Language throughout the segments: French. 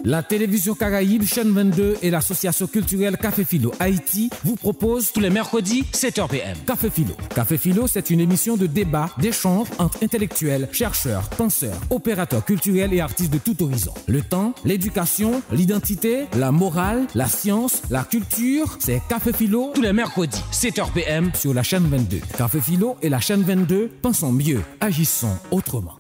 La télévision Caraïbe, chaîne 22 et l'association culturelle Café Philo Haïti vous proposent tous les mercredis 7h PM. Café Philo. Café Philo, c'est une émission de débat, d'échange entre intellectuels, chercheurs, penseurs, opérateurs culturels et artistes de tout horizon. Le temps, l'éducation, l'identité, la morale, la science, la culture, c'est Café Philo tous les mercredis 7h PM sur la chaîne 22. Café Philo et la chaîne 22, pensons mieux, agissons autrement.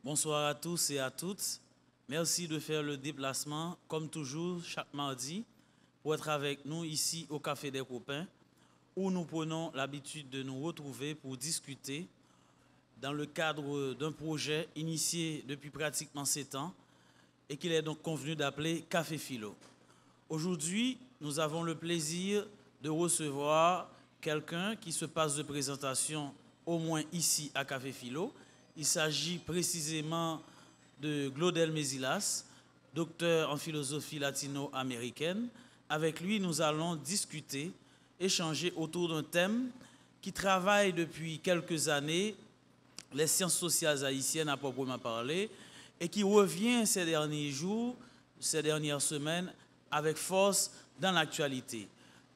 Bonsoir à tous et à toutes. Merci de faire le déplacement, comme toujours, chaque mardi, pour être avec nous ici au Café des Copains, où nous prenons l'habitude de nous retrouver pour discuter dans le cadre d'un projet initié depuis pratiquement 7 ans et qu'il est donc convenu d'appeler Café Philo. Aujourd'hui, nous avons le plaisir de recevoir quelqu'un qui se passe de présentation, au moins ici à Café Philo. Il s'agit précisément de Glaudel Mésilas, docteur en philosophie latino-américaine. Avec lui, nous allons discuter, échanger autour d'un thème qui travaille depuis quelques années les sciences sociales haïtiennes à proprement parler et qui revient ces derniers jours, ces dernières semaines avec force dans l'actualité.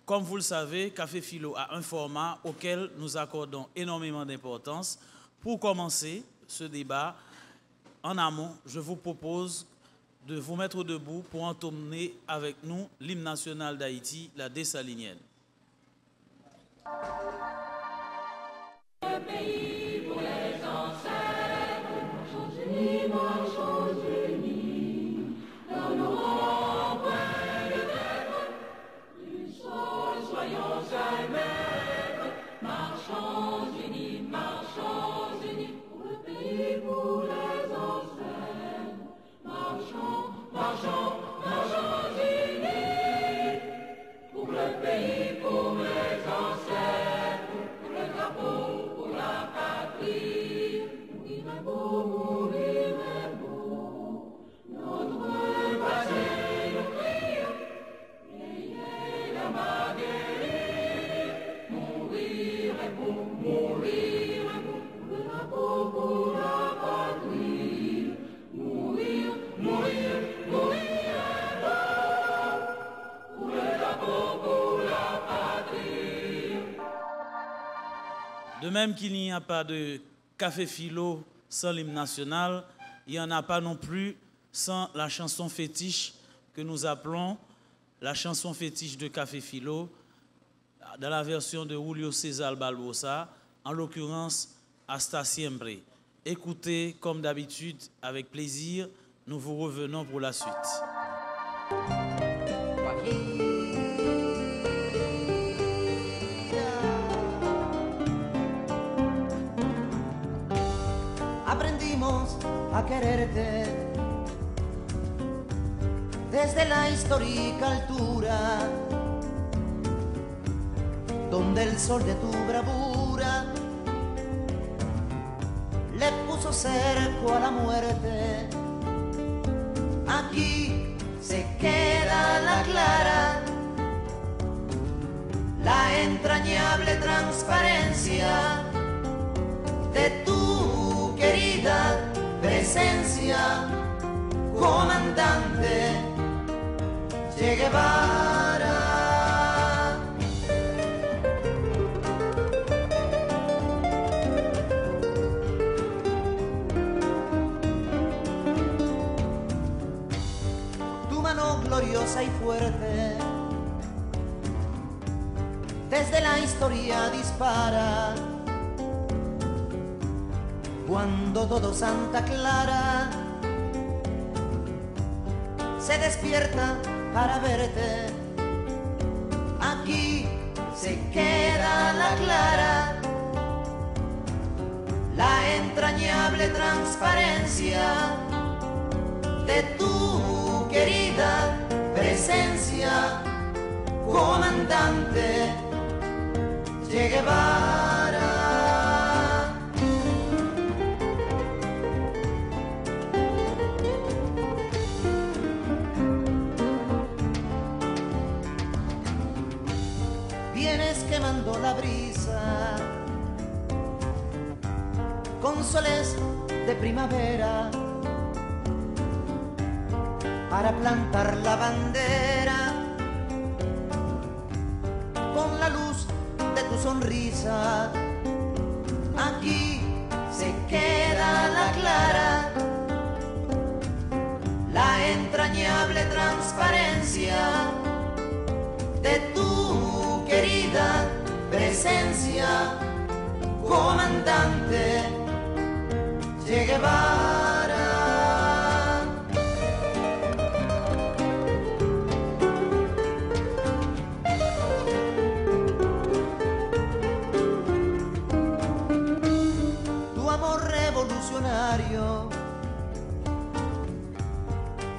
Comme vous le savez, Café Philo a un format auquel nous accordons énormément d'importance. Pour commencer ce débat, en amont, je vous propose de vous mettre debout pour entonner avec nous l'hymne national d'Haïti, la Dessalinienne. Le pays pour les ancêtres, marchons unis, dans nos rangs pleins de terre, du sol soyons seuls maîtres, marchons unis, pour le pays, pour les ancêtres, marchons unis, pour le pays, pour les ancêtres, pour le drapeau, pour la patrie, mourir est beau, notre passé nous crie, ayez la Marguerite, mourir est beau, pour le drapeau, pour la patrie, mourir est beau, pour le drapeau, pour la patrie. De même qu'il n'y a pas de Café Philo sans l'hymne national, il n'y en a pas non plus sans la chanson fétiche que nous appelons la chanson fétiche de Café Philo, dans la version de Julio César Barbosa, en l'occurrence Hasta Siempre. Écoutez comme d'habitude avec plaisir, nous vous revenons pour la suite. Aprendimos a quererte desde la histórica altura, donde el sol de tu bravura le puso cerco a la muerte. Aquí se queda la clara, la entrañable transparencia de tu querida presencia, comandante Che Guevara. Tu mano gloriosa y fuerte desde la historia dispara, cuando todo Santa Clara se despierta para verte. Aquí se queda la clara, la entrañable transparencia de tu querida presencia, comandante Che Guevara. Vienes quemando la brisa con soles de primavera, para plantar la bandera con la luz de tu sonrisa. Aquí se queda la clara, la entrañable transparencia de tu querida presencia, comandante Che Guevara. Tu amor revolucionario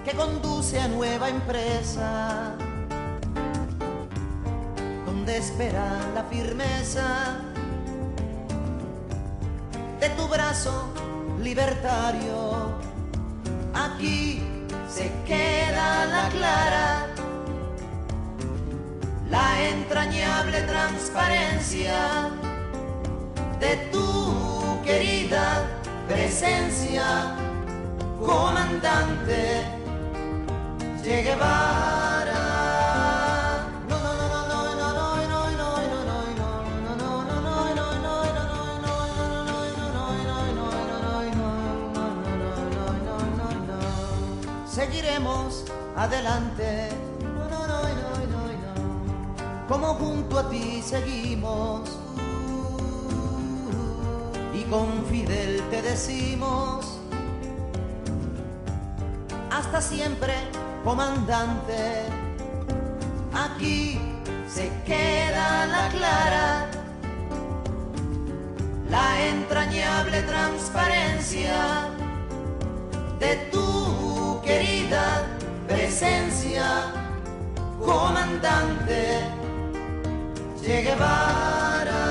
que conduce a nueva empresa, donde espera la firmeza de tu brazo libertario. Aquí se queda la clara, la entrañable transparencia de tu querida presencia, comandante Che Guevara. Seguiremos adelante, como junto a ti seguimos, y con Fidel te decimos, hasta siempre, comandante. Aquí se queda la clara, la entrañable transparencia de tu querida presencia, comandante Che Guevara.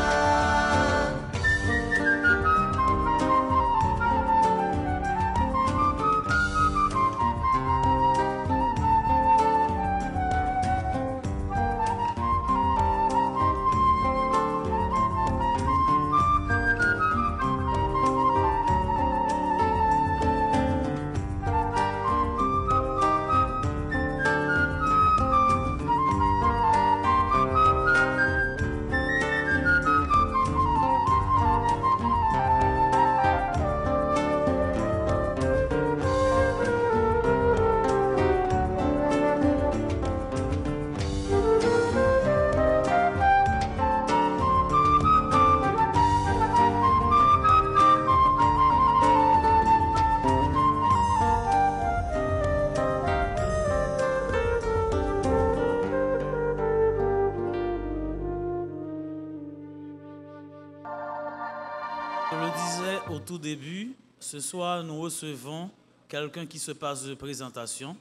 Je le disais au tout début, ce soir nous recevons quelqu'un qui se passe de présentation,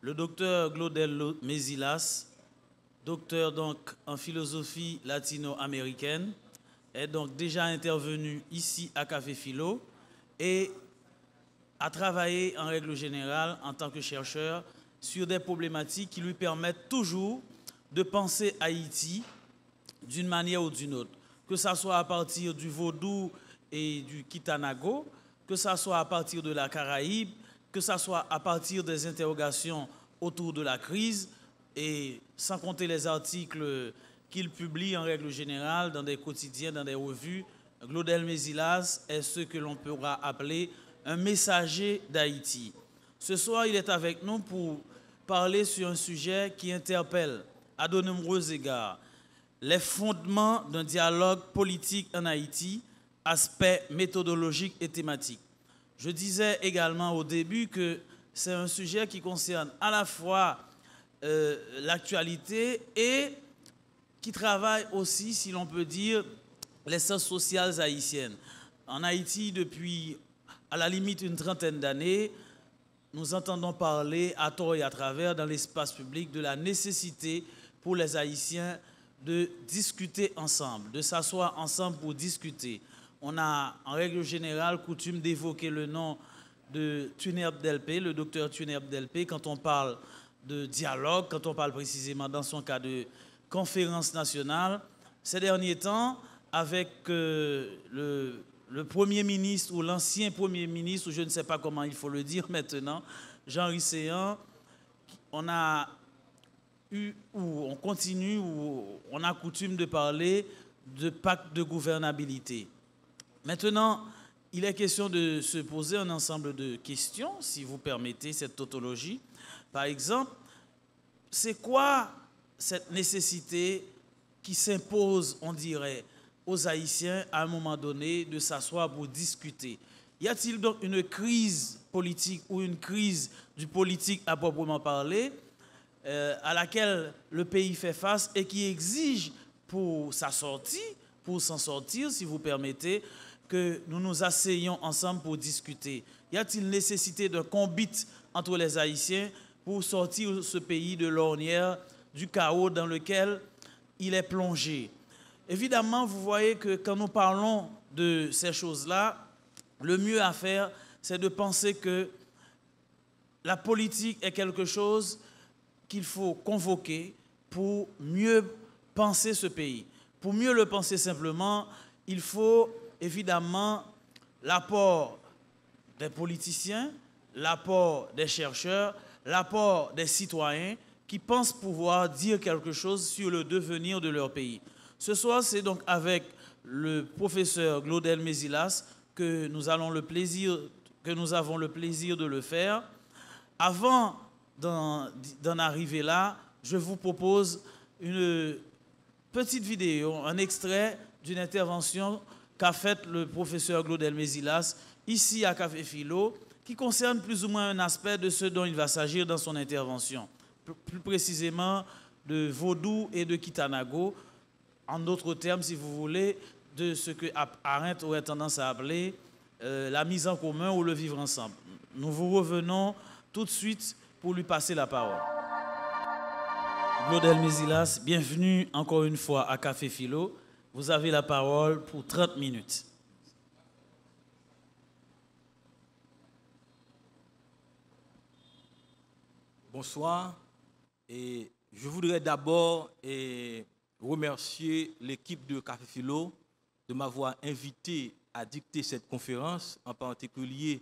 le docteur Glaudel Mésilas, docteur donc en philosophie latino-américaine, est donc déjà intervenu ici à Café Philo et a travaillé en règle générale en tant que chercheur sur des problématiques qui lui permettent toujours de penser Haïti d'une manière ou d'une autre, que ce soit à partir du vaudou et du kitanago, que ce soit à partir de la Caraïbe, que ce soit à partir des interrogations autour de la crise, et sans compter les articles qu'il publie en règle générale dans des quotidiens, dans des revues. Glaudel Mésilas est ce que l'on pourra appeler un messager d'Haïti. Ce soir, il est avec nous pour parler sur un sujet qui interpelle à de nombreux égards les fondements d'un dialogue politique en Haïti, aspects méthodologiques et thématiques. Je disais également au début que c'est un sujet qui concerne à la fois l'actualité et qui travaille aussi, si l'on peut dire, les sciences sociales haïtiennes. En Haïti, depuis à la limite une trentaine d'années, nous entendons parler à tort et à travers dans l'espace public de la nécessité pour les Haïtiens de discuter ensemble, de s'asseoir ensemble pour discuter. On a en règle générale coutume d'évoquer le nom de Thunerbe Delpé, le docteur Thunerbe Delpé, quand on parle de dialogue, quand on parle précisément dans son cas de conférence nationale. Ces derniers temps, avec le le Premier ministre ou l'ancien Premier ministre, ou je ne sais pas comment il faut le dire maintenant, Jean Risséan, on a eu, ou on continue, ou on a coutume de parler de pacte de gouvernabilité. Maintenant, il est question de se poser un ensemble de questions, si vous permettez cette tautologie. Par exemple, c'est quoi cette nécessité qui s'impose, on dirait, aux Haïtiens à un moment donné de s'asseoir pour discuter? Y a-t-il donc une crise politique ou une crise du politique à proprement parler à laquelle le pays fait face et qui exige pour sa sortie, pour s'en sortir, si vous permettez, que nous nous asseyions ensemble pour discuter? Y a-t-il nécessité d'un combit entre les Haïtiens pour sortir ce pays de l'ornière, du chaos dans lequel il est plongé? Évidemment, vous voyez que quand nous parlons de ces choses-là, le mieux à faire, c'est de penser que la politique est quelque chose qu'il faut convoquer pour mieux penser ce pays. Pour mieux le penser simplement, il faut évidemment l'apport des politiciens, l'apport des chercheurs, l'apport des citoyens qui pensent pouvoir dire quelque chose sur le devenir de leur pays. Ce soir, c'est donc avec le professeur Glaudel Mésilas que nous avons le plaisir de le faire. Avant d'en arriver là, je vous propose une petite vidéo, un extrait d'une intervention qu'a faite le professeur Glaudel Mésilas ici à Café Philo, qui concerne plus ou moins un aspect de ce dont il va s'agir dans son intervention, plus précisément de Vodou et de Kitanago, en d'autres termes, si vous voulez, de ce que Arendt aurait tendance à appeler la mise en commun ou le vivre ensemble. Nous vous revenons tout de suite pour lui passer la parole. Glaudel Mésilas, bienvenue encore une fois à Café Philo. Vous avez la parole pour 30 minutes. Bonsoir. Et je voudrais d'abord remercier l'équipe de Café Philo de m'avoir invité à dicter cette conférence. En particulier,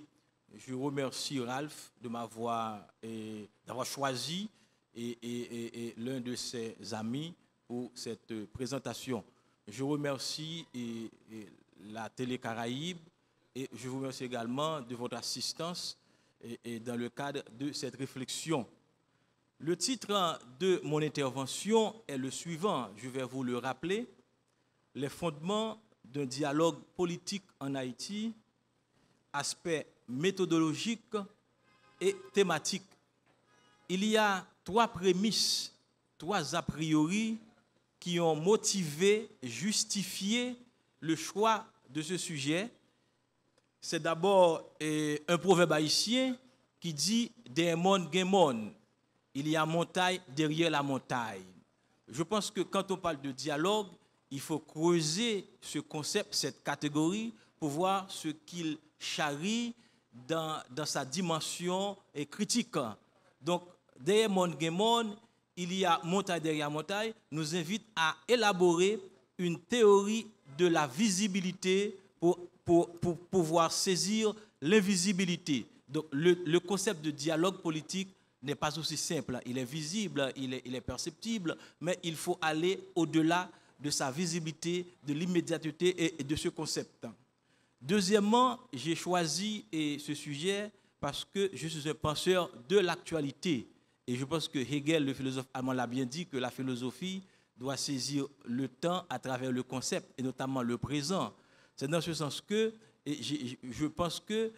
je remercie Ralph de d'avoir choisi et l'un de ses amis pour cette présentation. Je remercie la Télé Caraïbe et je vous remercie également de votre assistance et dans le cadre de cette réflexion. Le titre de mon intervention est le suivant, je vais vous le rappeler: les fondements d'un dialogue politique en Haïti, aspect méthodologique et thématique. Il y a trois prémices, trois a priori qui ont motivé, justifié le choix de ce sujet. C'est d'abord un proverbe haïtien qui dit « Des mondes, gen monde ». Il y a montagne derrière la montagne. Je pense que quand on parle de dialogue, il faut creuser ce concept, cette catégorie, pour voir ce qu'il charrie dans sa dimension critique. Donc, derrière monde, gen monde, il y a montagne derrière montagne, nous invite à élaborer une théorie de la visibilité pour pouvoir saisir l'invisibilité. Donc, le concept de dialogue politique n'est pas aussi simple. Il est visible, il est perceptible, mais il faut aller au-delà de sa visibilité, de l'immédiateté et de ce concept. Deuxièmement, j'ai choisi ce sujet parce que je suis un penseur de l'actualité. Et je pense que Hegel, le philosophe allemand, l'a bien dit, que la philosophie doit saisir le temps à travers le concept, et notamment le présent. C'est dans ce sens que je pense que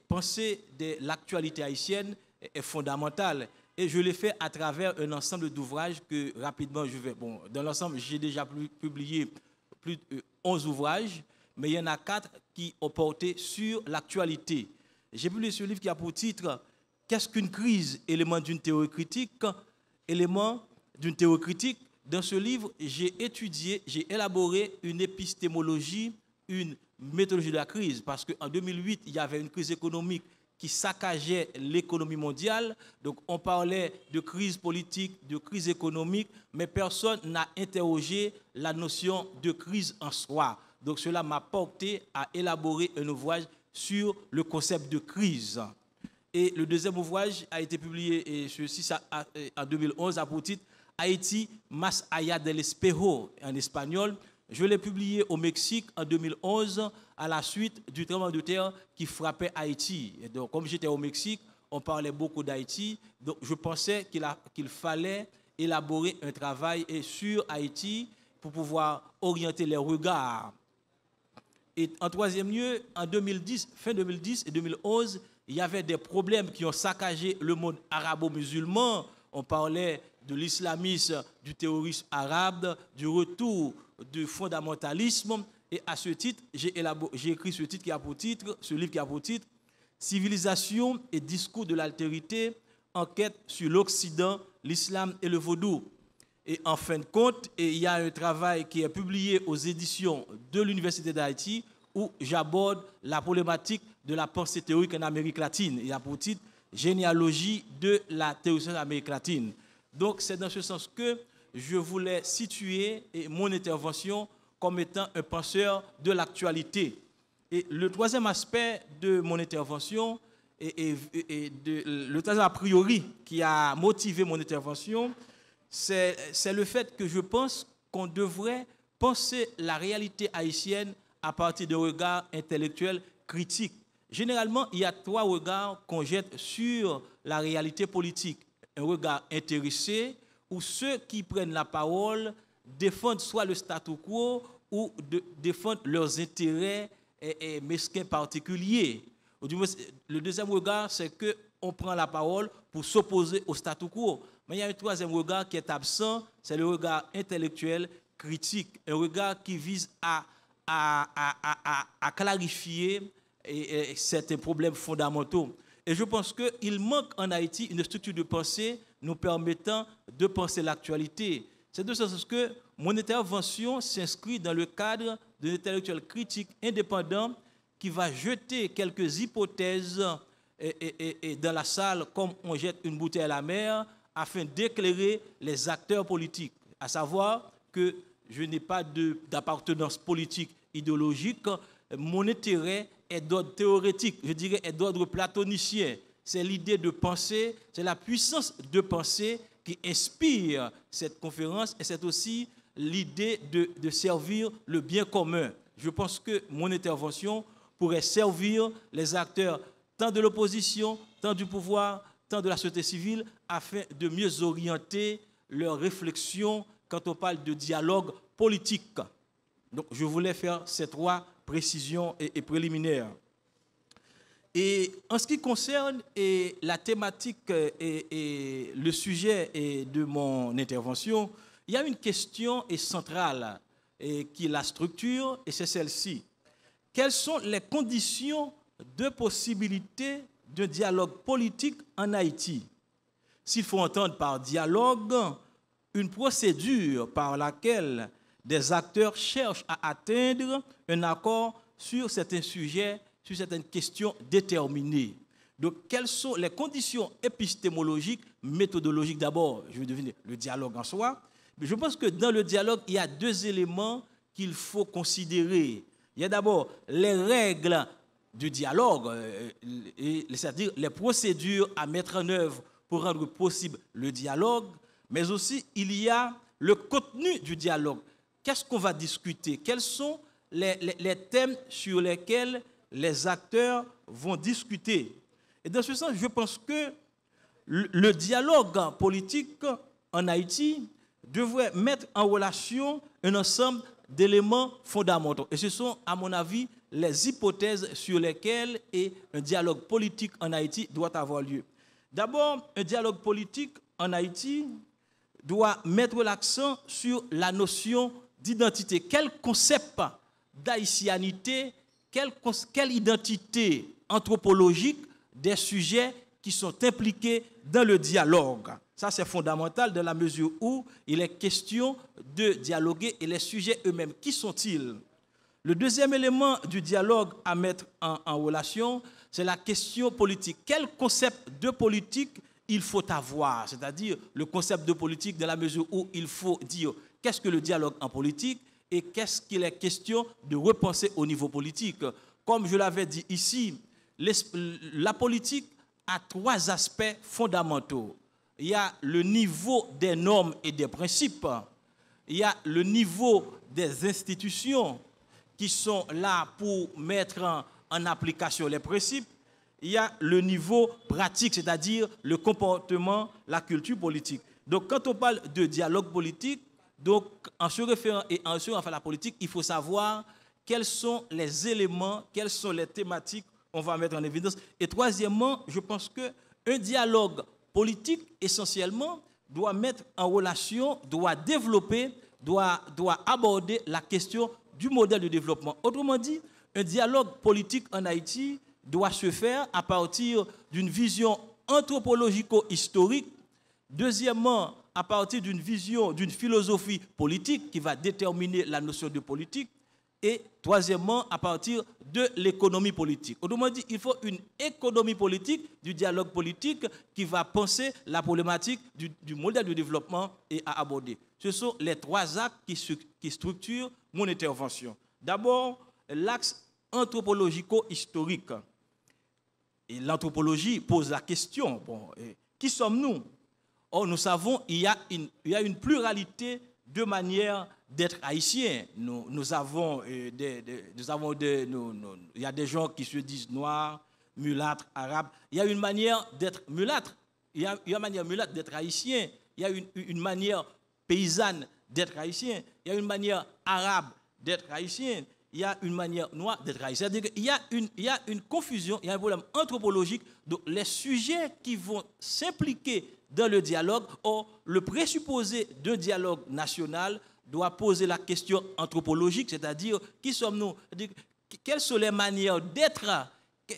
penser de l'actualité haïtienne est fondamental. Et je l'ai fait à travers un ensemble d'ouvrages que rapidement je vais... Bon, dans l'ensemble, j'ai déjà publié plus de 11 ouvrages, mais il y en a 4 qui ont porté sur l'actualité. J'ai publié ce livre qui a pour titre « Qu'est-ce qu'une crise? Élément d'une théorie critique ». Élément d'une théorie critique. Dans ce livre, j'ai élaboré une épistémologie, une méthodologie de la crise, parce qu'en 2008, il y avait une crise économique qui saccageait l'économie mondiale. Donc on parlait de crise politique, de crise économique, mais personne n'a interrogé la notion de crise en soi. Donc cela m'a porté à élaborer un ouvrage sur le concept de crise. Et le deuxième ouvrage a été publié en 2011 à pour titre Haïti, Más allá del espejo en espagnol. Je l'ai publié au Mexique en 2011 à la suite du tremblement de terre qui frappait Haïti. Et donc, comme j'étais au Mexique, on parlait beaucoup d'Haïti. Donc, je pensais qu'il fallait élaborer un travail sur Haïti pour pouvoir orienter les regards. Et en troisième lieu, en 2010, fin 2010 et 2011, il y avait des problèmes qui ont saccagé le monde arabo-musulman. On parlait de l'islamisme, du terrorisme arabe, du retour du fondamentalisme. Et à ce titre, j'ai écrit ce livre qui a pour titre Civilisation et discours de l'altérité, enquête sur l'Occident, l'islam et le vaudou. Et en fin de compte, il y a un travail qui est publié aux éditions de l'Université d'Haïti où j'aborde la problématique de la pensée théorique en Amérique latine. Il y a pour titre Généalogie de la théorie en Amérique latine. Donc c'est dans ce sens que je voulais situer mon intervention comme étant un penseur de l'actualité. Et le troisième aspect de mon intervention, le troisième a priori qui a motivé mon intervention, c'est le fait que je pense qu'on devrait penser la réalité haïtienne à partir de regards intellectuels critiques. Généralement, il y a trois regards qu'on jette sur la réalité politique. Un regard intéressé, où ceux qui prennent la parole défendent soit le statu quo ou défendent leurs intérêts mesquins particuliers. Le deuxième regard, c'est qu'on prend la parole pour s'opposer au statu quo. Mais il y a un troisième regard qui est absent, c'est le regard intellectuel critique, un regard qui vise à clarifier certains problèmes fondamentaux. Et je pense qu'il manque en Haïti une structure de pensée nous permettant de penser l'actualité. C'est de ce sens que mon intervention s'inscrit dans le cadre d'un intellectuel critique indépendant qui va jeter quelques hypothèses dans la salle comme on jette une bouteille à la mer afin d'éclairer les acteurs politiques. À savoir que je n'ai pas d'appartenance politique idéologique, mon intérêt est d'ordre théorétique, je dirais est d'ordre platonicien. C'est l'idée de penser, c'est la puissance de penser qui inspire cette conférence et c'est aussi l'idée de servir le bien commun. Je pense que mon intervention pourrait servir les acteurs tant de l'opposition, tant du pouvoir, tant de la société civile afin de mieux orienter leurs réflexions quand on parle de dialogue politique. Donc je voulais faire ces trois précisions et préliminaires. Et en ce qui concerne la thématique et le sujet de mon intervention, il y a une question centrale qui est la structure, et c'est celle-ci. Quelles sont les conditions de possibilité de dialogue politique en Haïti? S'il faut entendre par dialogue une procédure par laquelle des acteurs cherchent à atteindre un accord sur certains sujets, sur certaines questions déterminées. Donc, quelles sont les conditions épistémologiques, méthodologiques d'abord? Je vais deviner le dialogue en soi. Mais je pense que dans le dialogue, il y a deux éléments qu'il faut considérer. Il y a d'abord les règles du dialogue, c'est-à-dire les procédures à mettre en œuvre pour rendre possible le dialogue, mais aussi il y a le contenu du dialogue. Qu'est-ce qu'on va discuter? Quels sont les thèmes sur lesquels les acteurs vont discuter? Et dans ce sens, je pense que le dialogue politique en Haïti devrait mettre en relation un ensemble d'éléments fondamentaux. Et ce sont, à mon avis, les hypothèses sur lesquelles un dialogue politique en Haïti doit avoir lieu. D'abord, un dialogue politique en Haïti doit mettre l'accent sur la notion d'identité. Quel concept d'haïtianité, quelle identité anthropologique des sujets qui sont impliqués dans le dialogue? Ça, c'est fondamental dans la mesure où il est question de dialoguer et les sujets eux-mêmes, qui sont-ils? Le deuxième élément du dialogue à mettre en relation, c'est la question politique. Quel concept de politique il faut avoir? C'est-à-dire le concept de politique dans la mesure où il faut dire qu'est-ce que le dialogue en politique et qu'est-ce qu'il est question de repenser au niveau politique. Comme je l'avais dit ici, la politique a 3 aspects fondamentaux. Il y a le niveau des normes et des principes, il y a le niveau des institutions qui sont là pour mettre en application les principes, il y a le niveau pratique, c'est-à-dire le comportement, la culture politique. Donc quand on parle de dialogue politique, donc en se référant et en se référant à la politique, il faut savoir quels sont les éléments, quelles sont les thématiques qu'on va mettre en évidence. Et troisièmement, je pense qu'un dialogue politique, essentiellement, doit mettre en relation, doit développer, doit aborder la question du modèle de développement. Autrement dit, un dialogue politique en Haïti doit se faire à partir d'une vision anthropologico-historique. Deuxièmement, à partir d'une vision, d'une philosophie politique qui va déterminer la notion de politique. Et troisièmement, à partir de l'économie politique. Autrement dit, il faut une économie politique, du dialogue politique qui va penser la problématique du modèle de développement et à aborder. Ce sont les 3 axes qui structurent mon intervention. D'abord, l'axe anthropologico-historique. Et l'anthropologie pose la question, qui sommes-nous? Or, nous savons qu'il y a une pluralité de manières d'être haïtiens. Nous avons il y a des gens qui se disent noirs, mulâtres, arabes. Il y a une manière d'être mulâtre. Il y a une manière mulâtre d'être haïtien. Il y a une manière paysanne d'être haïtien. Il y a une manière arabe d'être haïtien. Il y a une manière noire d'être haïtien. C'est-à-dire qu'il y a une confusion, il y a un problème anthropologique. Donc, les sujets qui vont s'impliquer dans le dialogue, or, le présupposé d'un dialogue national doit poser la question anthropologique, c'est-à-dire qui sommes-nous, quelles sont les manières d'être,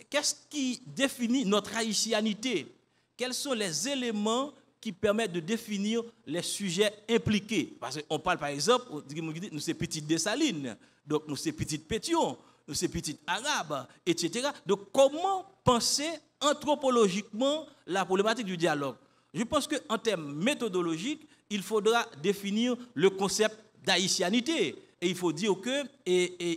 qu'est-ce qui définit notre haïtianité, quels sont les éléments qui permettent de définir les sujets impliqués. Parce qu'on parle par exemple, nous c'est petites Dessalines, donc nous c'est petites Pétion, nous c'est petites Arabes, etc. Donc comment penser anthropologiquement la problématique du dialogue? Je pense qu'en termes méthodologiques, il faudra définir le concept d'haïtianité. Et il faut dire que,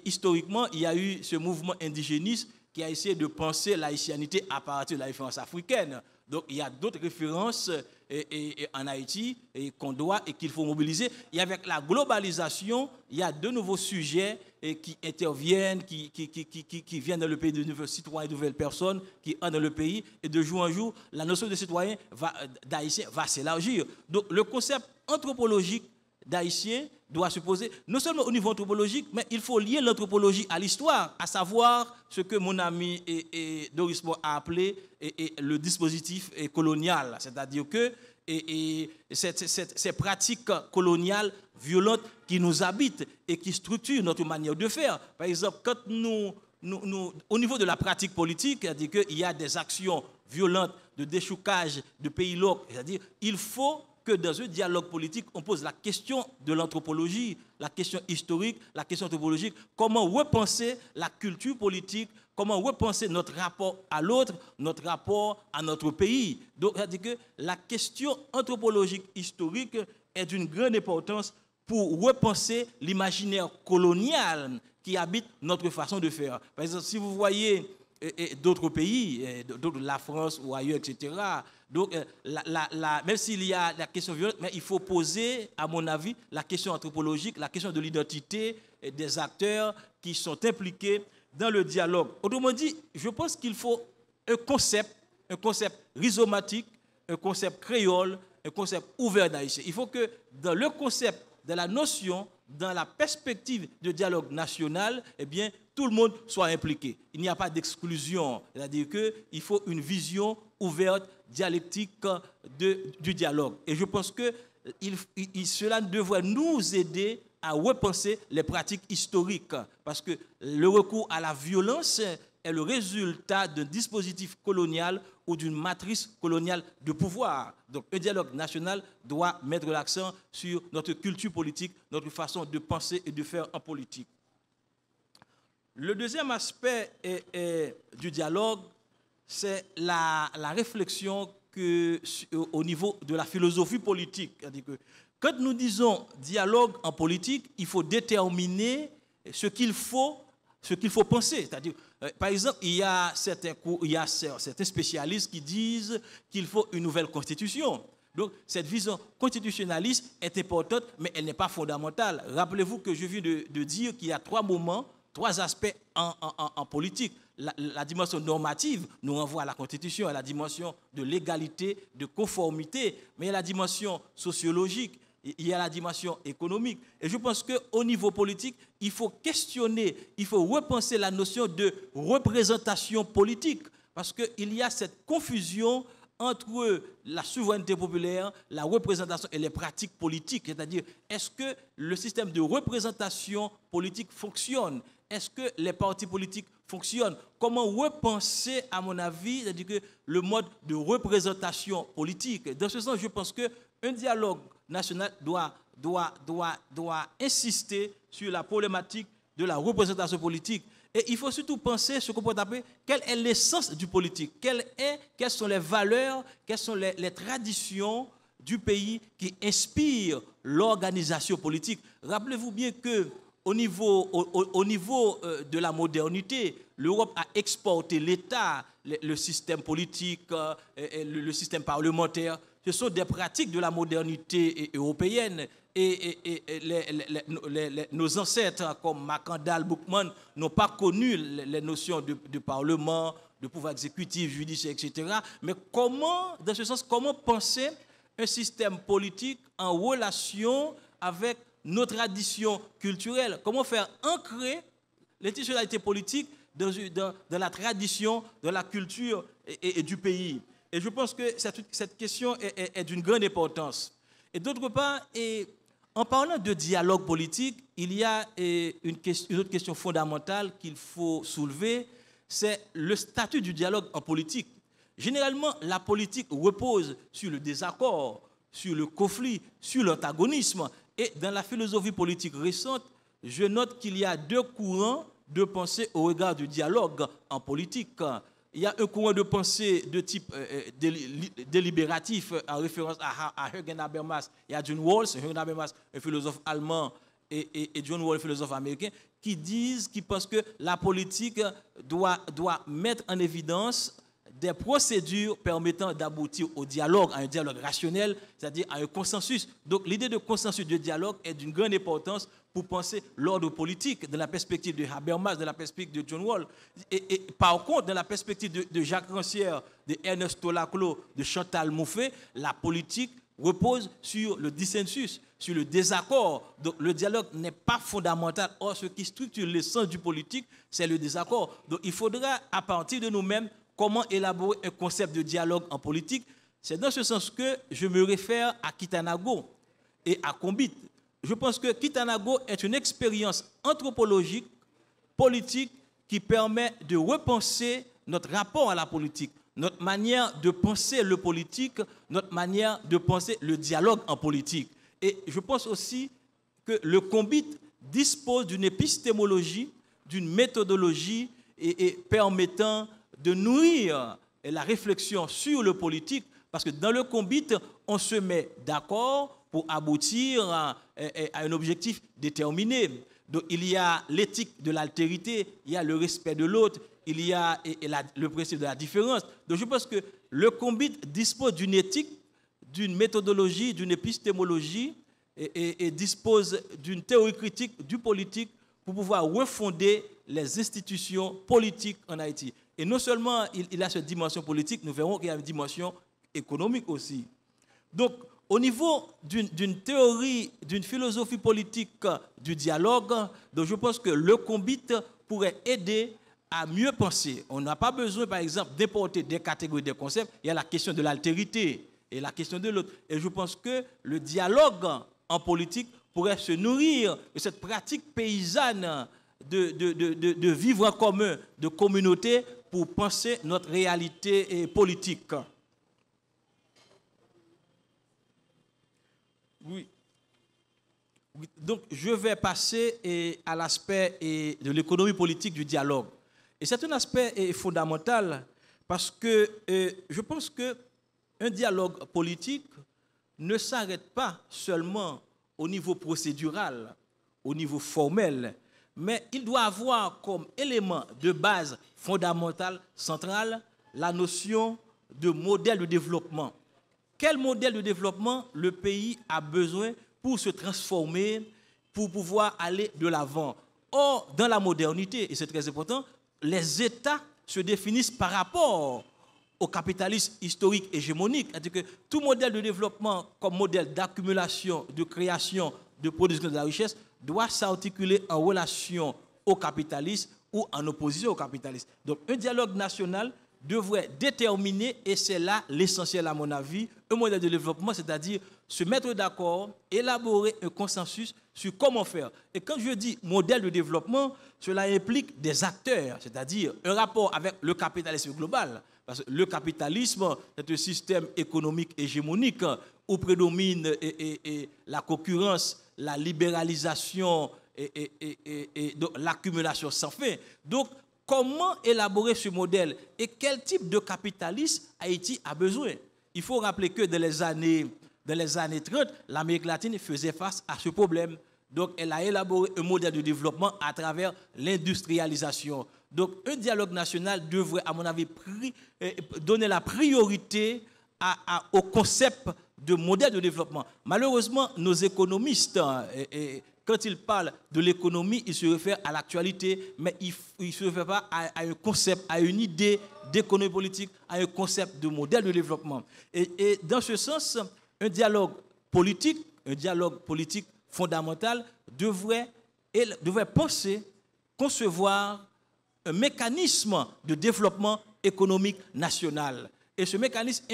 historiquement, il y a eu ce mouvement indigéniste qui a essayé de penser l'haïtianité à partir de la référence africaine. Donc, il y a d'autres références en Haïti qu'on doit et qu'il faut mobiliser. Et avec la globalisation, il y a de nouveaux sujets qui interviennent, qui viennent dans le pays, de nouveaux citoyens, de nouvelles personnes qui entrent dans le pays. Et de jour en jour, la notion de citoyen d'haïtien va s'élargir. Donc, le concept anthropologique d'haïtien doit se poser non seulement au niveau anthropologique, mais il faut lier l'anthropologie à l'histoire, à savoir ce que mon ami Doris Mo a appelé le dispositif colonial, c'est-à-dire que ces pratiques coloniales violentes qui nous habitent et qui structurent notre manière de faire. Par exemple, quand nous au niveau de la pratique politique, c'est-à-dire qu'il y a des actions violentes de déchoucage de pays locaux, c'est-à-dire il faut que dans un dialogue politique, on pose la question de l'anthropologie, la question historique, la question anthropologique, comment repenser la culture politique, comment repenser notre rapport à l'autre, notre rapport à notre pays. Donc, c'est-à-dire que la question anthropologique historique est d'une grande importance pour repenser l'imaginaire colonial qui habite notre façon de faire. Par exemple, si vous voyez d'autres pays, la France ou ailleurs, etc., donc, même s'il y a la question violente, mais il faut poser, à mon avis, la question anthropologique, la question de l'identité des acteurs qui sont impliqués dans le dialogue. Autrement dit, je pense qu'il faut un concept rhizomatique, un concept créole, un concept ouvert d'haïtien. Il faut que dans le concept, dans la notion, dans la perspective de dialogue national, eh bien, tout le monde soit impliqué. Il n'y a pas d'exclusion. C'est-à-dire qu'il faut une vision ouverte, dialectique du dialogue. Et je pense que cela devrait nous aider à repenser les pratiques historiques. Parce que le recours à la violence est le résultat d'un dispositif colonial ou d'une matrice coloniale de pouvoir. Donc, un dialogue national doit mettre l'accent sur notre culture politique, notre façon de penser et de faire en politique. Le deuxième aspect du dialogue, c'est la réflexion au niveau de la philosophie politique. C'est-à-dire que Quand nous disons dialogue en politique, il faut déterminer ce qu'il faut penser. C'est-à-dire, par exemple, il y a certains spécialistes qui disent qu'il faut une nouvelle constitution. Donc, cette vision constitutionnaliste est importante, mais elle n'est pas fondamentale. Rappelez-vous que je viens de dire qu'il y a trois aspects en politique. La dimension normative nous renvoie à la Constitution, à la dimension de légalité, de conformité, mais il y a la dimension sociologique, il y a la dimension économique. Et je pense qu'au niveau politique, il faut questionner, il faut repenser la notion de représentation politique, parce qu'il y a cette confusion entre la souveraineté populaire, la représentation et les pratiques politiques. C'est-à-dire, est-ce que le système de représentation politique fonctionne? Est-ce que les partis politiques fonctionnent? Comment repenser, à mon avis, c'est-à-dire que le mode de représentation politique? Dans ce sens, je pense qu'un dialogue national doit insister sur la problématique de la représentation politique. Et il faut surtout penser ce qu'on peut appeler quelle est l'essence du politique, quelles sont les valeurs, quelles sont les traditions du pays qui inspirent l'organisation politique. Rappelez-vous bien que au niveau de la modernité, l'Europe a exporté l'État, le système politique, le système parlementaire. Ce sont des pratiques de la modernité européenne. Et nos ancêtres comme Macandal, Boukman n'ont pas connu les notions de parlement, de pouvoir exécutif, judiciaire, etc. Mais dans ce sens, comment penser un système politique en relation avec nos traditions culturelles? Comment faire ancrer l'institutionnalité politique dans la tradition, dans la culture et du pays? Et je pense que cette question est d'une grande importance. Et d'autre part, en parlant de dialogue politique, il y a une autre question fondamentale qu'il faut soulever, c'est le statut du dialogue en politique. Généralement, la politique repose sur le désaccord, sur le conflit, sur l'antagonisme. Et dans la philosophie politique récente, je note qu'il y a deux courants de pensée au regard du dialogue en politique. Il y a un courant de pensée de type délibératif en référence à Jürgen Habermas et à John Rawls. Jürgen Habermas, un philosophe allemand, et John Rawls, un philosophe américain, qui pensent que la politique doit mettre en évidence des procédures permettant d'aboutir au dialogue, à un dialogue rationnel, c'est-à-dire à un consensus. Donc l'idée de consensus, de dialogue est d'une grande importance pour penser l'ordre politique, dans la perspective de Habermas, dans la perspective de John Rawls. Et par contre, dans la perspective de Jacques Rancière, de Ernesto Laclau, de Chantal Mouffe, la politique repose sur le dissensus, sur le désaccord. Donc le dialogue n'est pas fondamental. Or, ce qui structure l'essence du politique, c'est le désaccord. Donc il faudra, à partir de nous-mêmes, comment élaborer un concept de dialogue en politique. C'est dans ce sens que je me réfère à Kitanago et à Combit. Je pense que Kitanago est une expérience anthropologique, politique, qui permet de repenser notre rapport à la politique, notre manière de penser le politique, notre manière de penser le dialogue en politique. Et je pense aussi que le Combit dispose d'une épistémologie, d'une méthodologie et permettant de nourrir la réflexion sur le politique, parce que dans le Combit, on se met d'accord pour aboutir à un objectif déterminé. Donc, il y a l'éthique de l'altérité, il y a le respect de l'autre, il y a le principe de la différence. Donc je pense que le Combit dispose d'une éthique, d'une méthodologie, d'une épistémologie et dispose d'une théorie critique du politique pour pouvoir refonder les institutions politiques en Haïti. Et non seulement il a cette dimension politique, nous verrons qu'il y a une dimension économique aussi. Donc, au niveau d'une théorie, d'une philosophie politique du dialogue, donc je pense que le Combit pourrait aider à mieux penser. On n'a pas besoin, par exemple, d'importer des catégories, des concepts. Il y a la question de l'altérité et la question de l'autre. Et je pense que le dialogue en politique pourrait se nourrir de cette pratique paysanne de vivre en commun, de communauté, pour penser notre réalité politique. Oui. Donc, je vais passer à l'aspect de l'économie politique du dialogue. Et c'est un aspect fondamental parce que je pense qu'un dialogue politique ne s'arrête pas seulement au niveau procédural, au niveau formel, mais il doit avoir comme élément de base fondamental, central, la notion de modèle de développement. Quel modèle de développement le pays a besoin pour se transformer, pour pouvoir aller de l'avant? Or, dans la modernité, et c'est très important, les États se définissent par rapport au capitalisme historique hégémonique. C'est-à-dire que tout modèle de développement comme modèle d'accumulation, de création, de production de la richesse doit s'articuler en relation au capitalisme ou en opposition au capitalisme. Donc un dialogue national devrait déterminer, et c'est là l'essentiel à mon avis, un modèle de développement, c'est-à-dire se mettre d'accord, élaborer un consensus sur comment faire. Et quand je dis modèle de développement, cela implique des acteurs, c'est-à-dire un rapport avec le capitalisme global. Parce que le capitalisme, c'est un système économique hégémonique où prédomine la concurrence, la libéralisation et l'accumulation sans fin. Donc, comment élaborer ce modèle et quel type de capitalisme Haïti a besoin? Il faut rappeler que dans les années 30, l'Amérique latine faisait face à ce problème. Donc, elle a élaboré un modèle de développement à travers l'industrialisation. Donc, un dialogue national devrait, à mon avis, donner la priorité au concept de modèle de développement. Malheureusement, nos économistes, quand ils parlent de l'économie, ils se réfèrent à l'actualité, mais ils ne se réfèrent pas à un concept, à une idée d'économie politique, à un concept de modèle de développement. Et dans ce sens, un dialogue politique fondamental devrait penser, concevoir un mécanisme de développement économique national. Et ce mécanisme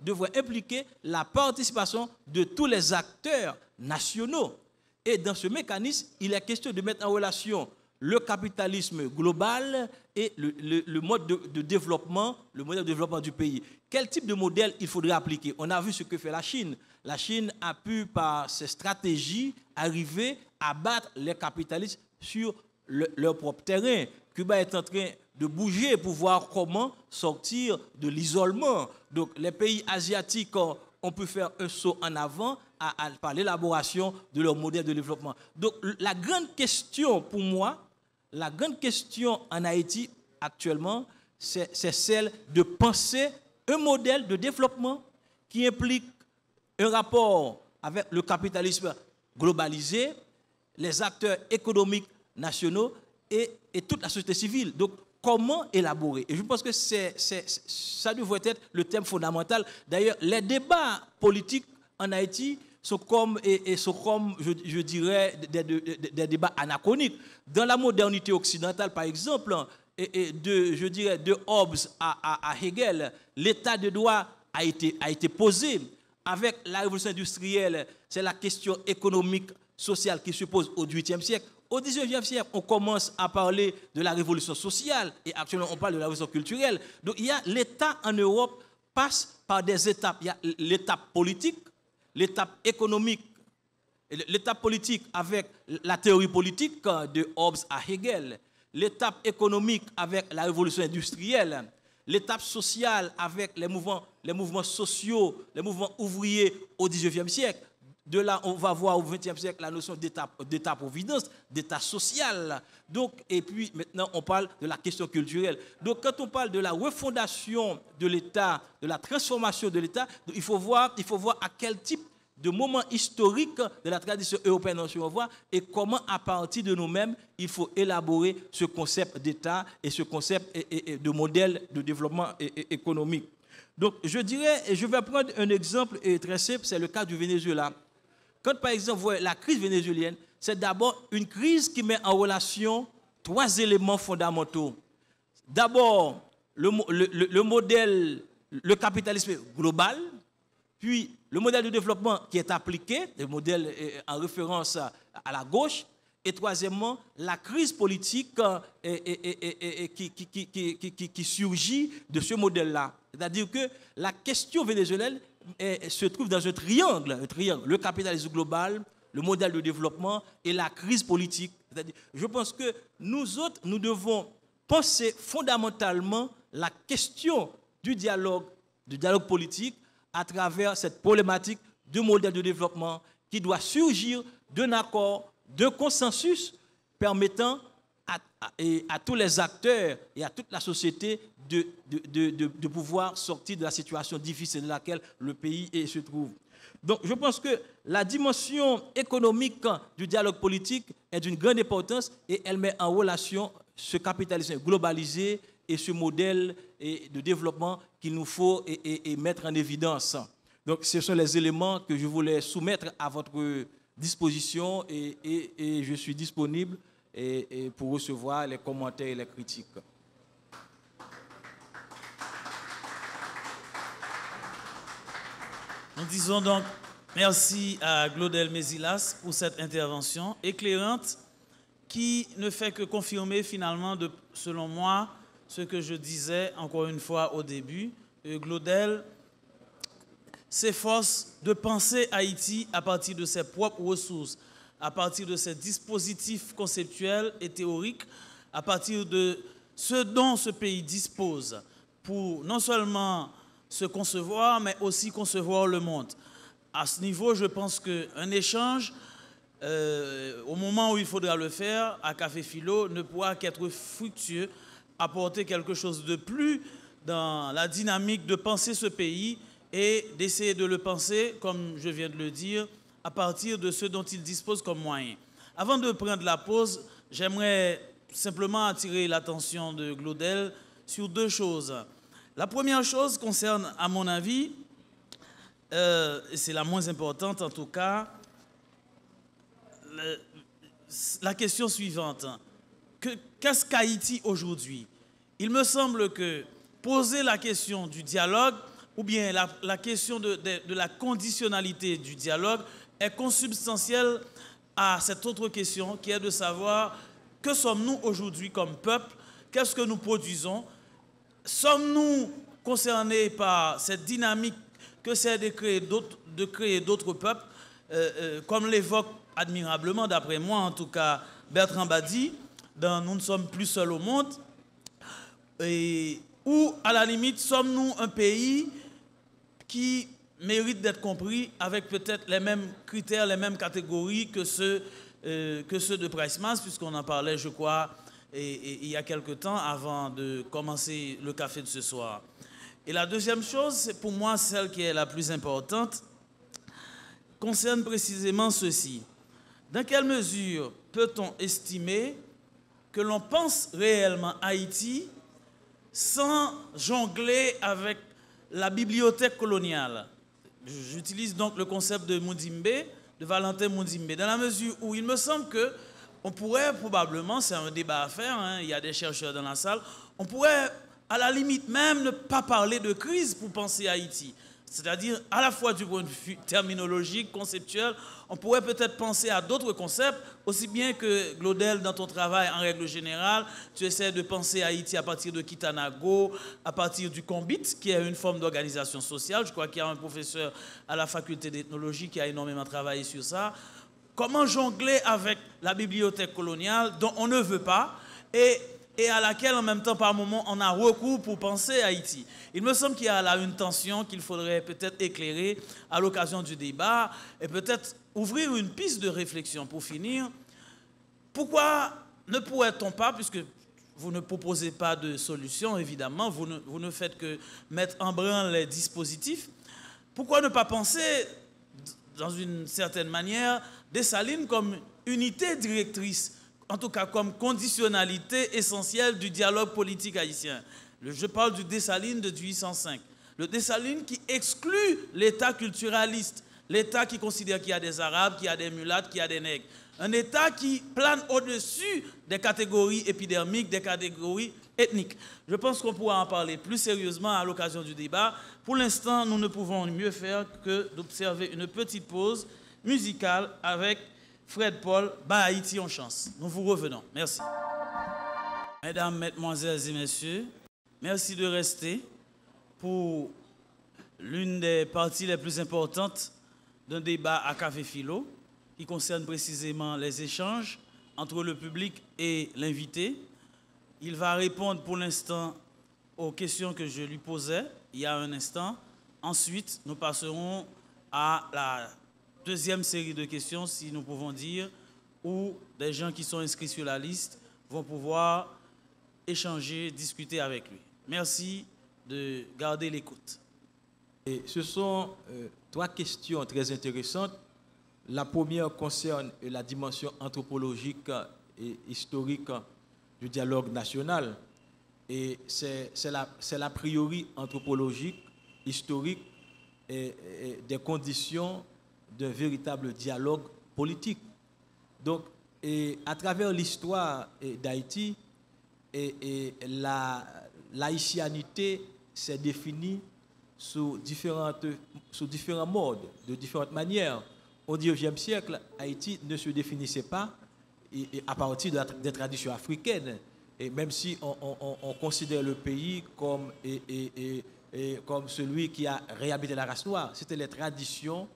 devrait impliquer la participation de tous les acteurs nationaux. Et dans ce mécanisme, il est question de mettre en relation le capitalisme global et le mode de développement, le modèle de développement du pays. Quel type de modèle il faudrait appliquer? On a vu ce que fait la Chine. La Chine a pu, par ses stratégies, arriver à battre les capitalistes sur leur propre terrain. Cuba est en train de bouger pour voir comment sortir de l'isolement. Donc les pays asiatiques ont pu faire un saut en avant par l'élaboration de leur modèle de développement. Donc la grande question pour moi, la grande question en Haïti actuellement, c'est celle de penser un modèle de développement qui implique un rapport avec le capitalisme globalisé, les acteurs économiques nationaux et toute la société civile. Donc, comment élaborer? Et je pense que ça devrait être le thème fondamental. D'ailleurs, les débats politiques en Haïti sont comme je dirais, des débats anachroniques. Dans la modernité occidentale, par exemple, de Hobbes à Hegel, l'état de droit a été posé. Avec la révolution industrielle, c'est la question économique, sociale qui se pose au XVIIIe siècle. Au XIXe siècle, on commence à parler de la révolution sociale et actuellement, on parle de la révolution culturelle. Donc, l'État en Europe passe par des étapes. Il y a l'étape politique, l'étape économique, l'étape politique avec la théorie politique de Hobbes à Hegel, l'étape économique avec la révolution industrielle, l'étape sociale avec les mouvements sociaux, les mouvements ouvriers au XIXe siècle. De là, on va voir au XXe siècle la notion d'État-providence, d'État social. Donc, et puis maintenant, on parle de la question culturelle. Donc, quand on parle de la refondation de l'État, de la transformation de l'État, il faut voir à quel type de moment historique de la tradition européenne on se revoit et comment, à partir de nous-mêmes, il faut élaborer ce concept d'État et ce concept de modèle de développement économique. Donc, je dirais, et je vais prendre un exemple très simple, c'est le cas du Venezuela. Quand, par exemple, vous voyez la crise vénézuélienne, c'est d'abord une crise qui met en relation trois éléments fondamentaux. D'abord, le modèle, le capitalisme global, puis le modèle de développement qui est appliqué, le modèle en référence à la gauche, et troisièmement, la crise politique qui surgit de ce modèle-là. C'est-à-dire que la question vénézuélienne se trouve dans un triangle, le capitalisme global, le modèle de développement et la crise politique. C'est-à-dire, je pense que nous autres, nous devons penser fondamentalement la question du dialogue politique à travers cette problématique de modèle de développement qui doit surgir d'un accord, d'un consensus permettant à tous les acteurs et à toute la société de pouvoir sortir de la situation difficile dans laquelle le pays se trouve. Donc, je pense que la dimension économique du dialogue politique est d'une grande importance et elle met en relation ce capitalisme globalisé et ce modèle de développement qu'il nous faut et mettre en évidence. Donc, ce sont les éléments que je voulais soumettre à votre disposition et je suis disponible pour recevoir les commentaires et les critiques. Nous disons donc merci à Glaudel Mézilas pour cette intervention éclairante qui ne fait que confirmer finalement, selon moi, ce que je disais encore une fois au début. Glaudel s'efforce de penser Haïti à partir de ses propres ressources, à partir de ses dispositifs conceptuels et théoriques, à partir de ce dont ce pays dispose pour non seulement se concevoir, mais aussi concevoir le monde. À ce niveau, je pense qu'un échange, au moment où il faudra le faire, à Café Philo, ne pourra qu'être fructueux, apporter quelque chose de plus dans la dynamique de penser ce pays et d'essayer de le penser, comme je viens de le dire, à partir de ce dont il dispose comme moyen. Avant de prendre la pause, j'aimerais simplement attirer l'attention de Glaudel sur deux choses. La première chose concerne, à mon avis, et c'est la moins importante en tout cas, la question suivante. Qu'est-ce qu'Haïti aujourd'hui? Il me semble que poser la question du dialogue ou bien la question de la conditionnalité du dialogue est consubstantielle à cette autre question qui est de savoir que sommes-nous aujourd'hui comme peuple, qu'est-ce que nous produisons, sommes-nous concernés par cette dynamique que c'est de créer d'autres peuples, comme l'évoque admirablement, d'après moi en tout cas, Bertrand Badi, dans Nous ne sommes plus seuls au monde, ou à la limite, sommes-nous un pays qui mérite d'être compris avec peut-être les mêmes critères, les mêmes catégories que ceux de Pricemas, puisqu'on en parlait, je crois, il y a quelque temps avant de commencer le café de ce soir. Et la deuxième chose, c'est pour moi celle qui est la plus importante, concerne précisément ceci. Dans quelle mesure peut-on estimer que l'on pense réellement Haïti sans jongler avec la bibliothèque coloniale? J'utilise donc le concept de Mundimbe, de Valentin Mundimbe, dans la mesure où il me semble que on pourrait probablement, c'est un débat à faire, hein, il y a des chercheurs dans la salle, on pourrait à la limite même ne pas parler de crise pour penser Haïti. C'est-à-dire à la fois du point de vue terminologique, conceptuel, on pourrait peut-être penser à d'autres concepts, aussi bien que Glaudel, dans ton travail en règle générale, tu essaies de penser Haïti à partir de Kitanago, à partir du Combit, qui est une forme d'organisation sociale. Je crois qu'il y a un professeur à la faculté d'ethnologie qui a énormément travaillé sur ça. Comment jongler avec la bibliothèque coloniale dont on ne veut pas et à laquelle en même temps par moment on a recours pour penser Haïti. Il me semble qu'il y a là une tension qu'il faudrait peut-être éclairer à l'occasion du débat et peut-être ouvrir une piste de réflexion pour finir. Pourquoi ne pourrait-on pas, puisque vous ne proposez pas de solution évidemment, vous ne faites que mettre en branle les dispositifs, pourquoi ne pas penser dans une certaine manière Dessalines comme unité directrice, en tout cas comme conditionnalité essentielle du dialogue politique haïtien. Je parle du Dessalines de 1805. Le Dessalines qui exclut l'État culturaliste, l'État qui considère qu'il y a des Arabes, qu'il y a des mulattes, qu'il y a des nègres. Un État qui plane au-dessus des catégories épidermiques, des catégories ethniques. Je pense qu'on pourra en parler plus sérieusement à l'occasion du débat. Pour l'instant, nous ne pouvons mieux faire que d'observer une petite pause musicale avec Fred Paul, Bah Haïti en chance. Nous vous revenons. Merci. Mesdames, Mesdemoiselles et Messieurs, merci de rester pour l'une des parties les plus importantes d'un débat à Café Philo qui concerne précisément les échanges entre le public et l'invité. Il va répondre pour l'instant aux questions que je lui posais il y a un instant. Ensuite, nous passerons à la deuxième série de questions, si nous pouvons dire, où des gens qui sont inscrits sur la liste vont pouvoir échanger, discuter avec lui. Merci de garder l'écoute. Et ce sont trois questions très intéressantes. La première concerne la dimension anthropologique et historique du dialogue national. Et c'est l'a priori anthropologique, historique et des conditions d'un véritable dialogue politique. Donc, à travers l'histoire d'Haïti, la laïcianité s'est définie sous différents modes, de différentes manières. Au XIXe siècle, Haïti ne se définissait pas à partir des traditions africaines. Et même si on considère le pays comme celui qui a réhabilité la race noire, c'était les traditions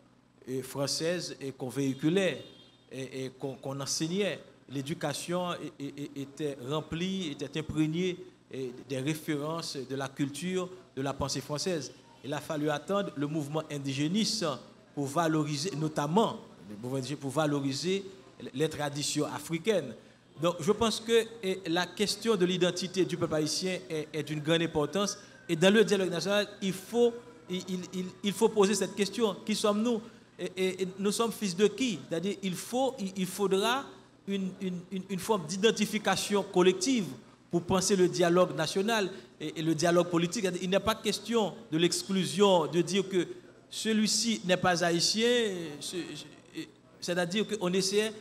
françaises qu'on véhiculait et qu'on enseignait. L'éducation était remplie, était imprégnée des références de la culture, de la pensée française. Il a fallu attendre le mouvement indigéniste pour valoriser, notamment pour valoriser les traditions africaines. Donc je pense que la question de l'identité du peuple haïtien est d'une grande importance. Et dans le dialogue national, il faut poser cette question. Qui sommes-nous? Et nous sommes fils de qui? C'est-à-dire il faudra une forme d'identification collective pour penser le dialogue national et le dialogue politique. Il n'est pas question de l'exclusion, de dire que celui-ci n'est pas haïtien, c'est-à-dire qu'on essaie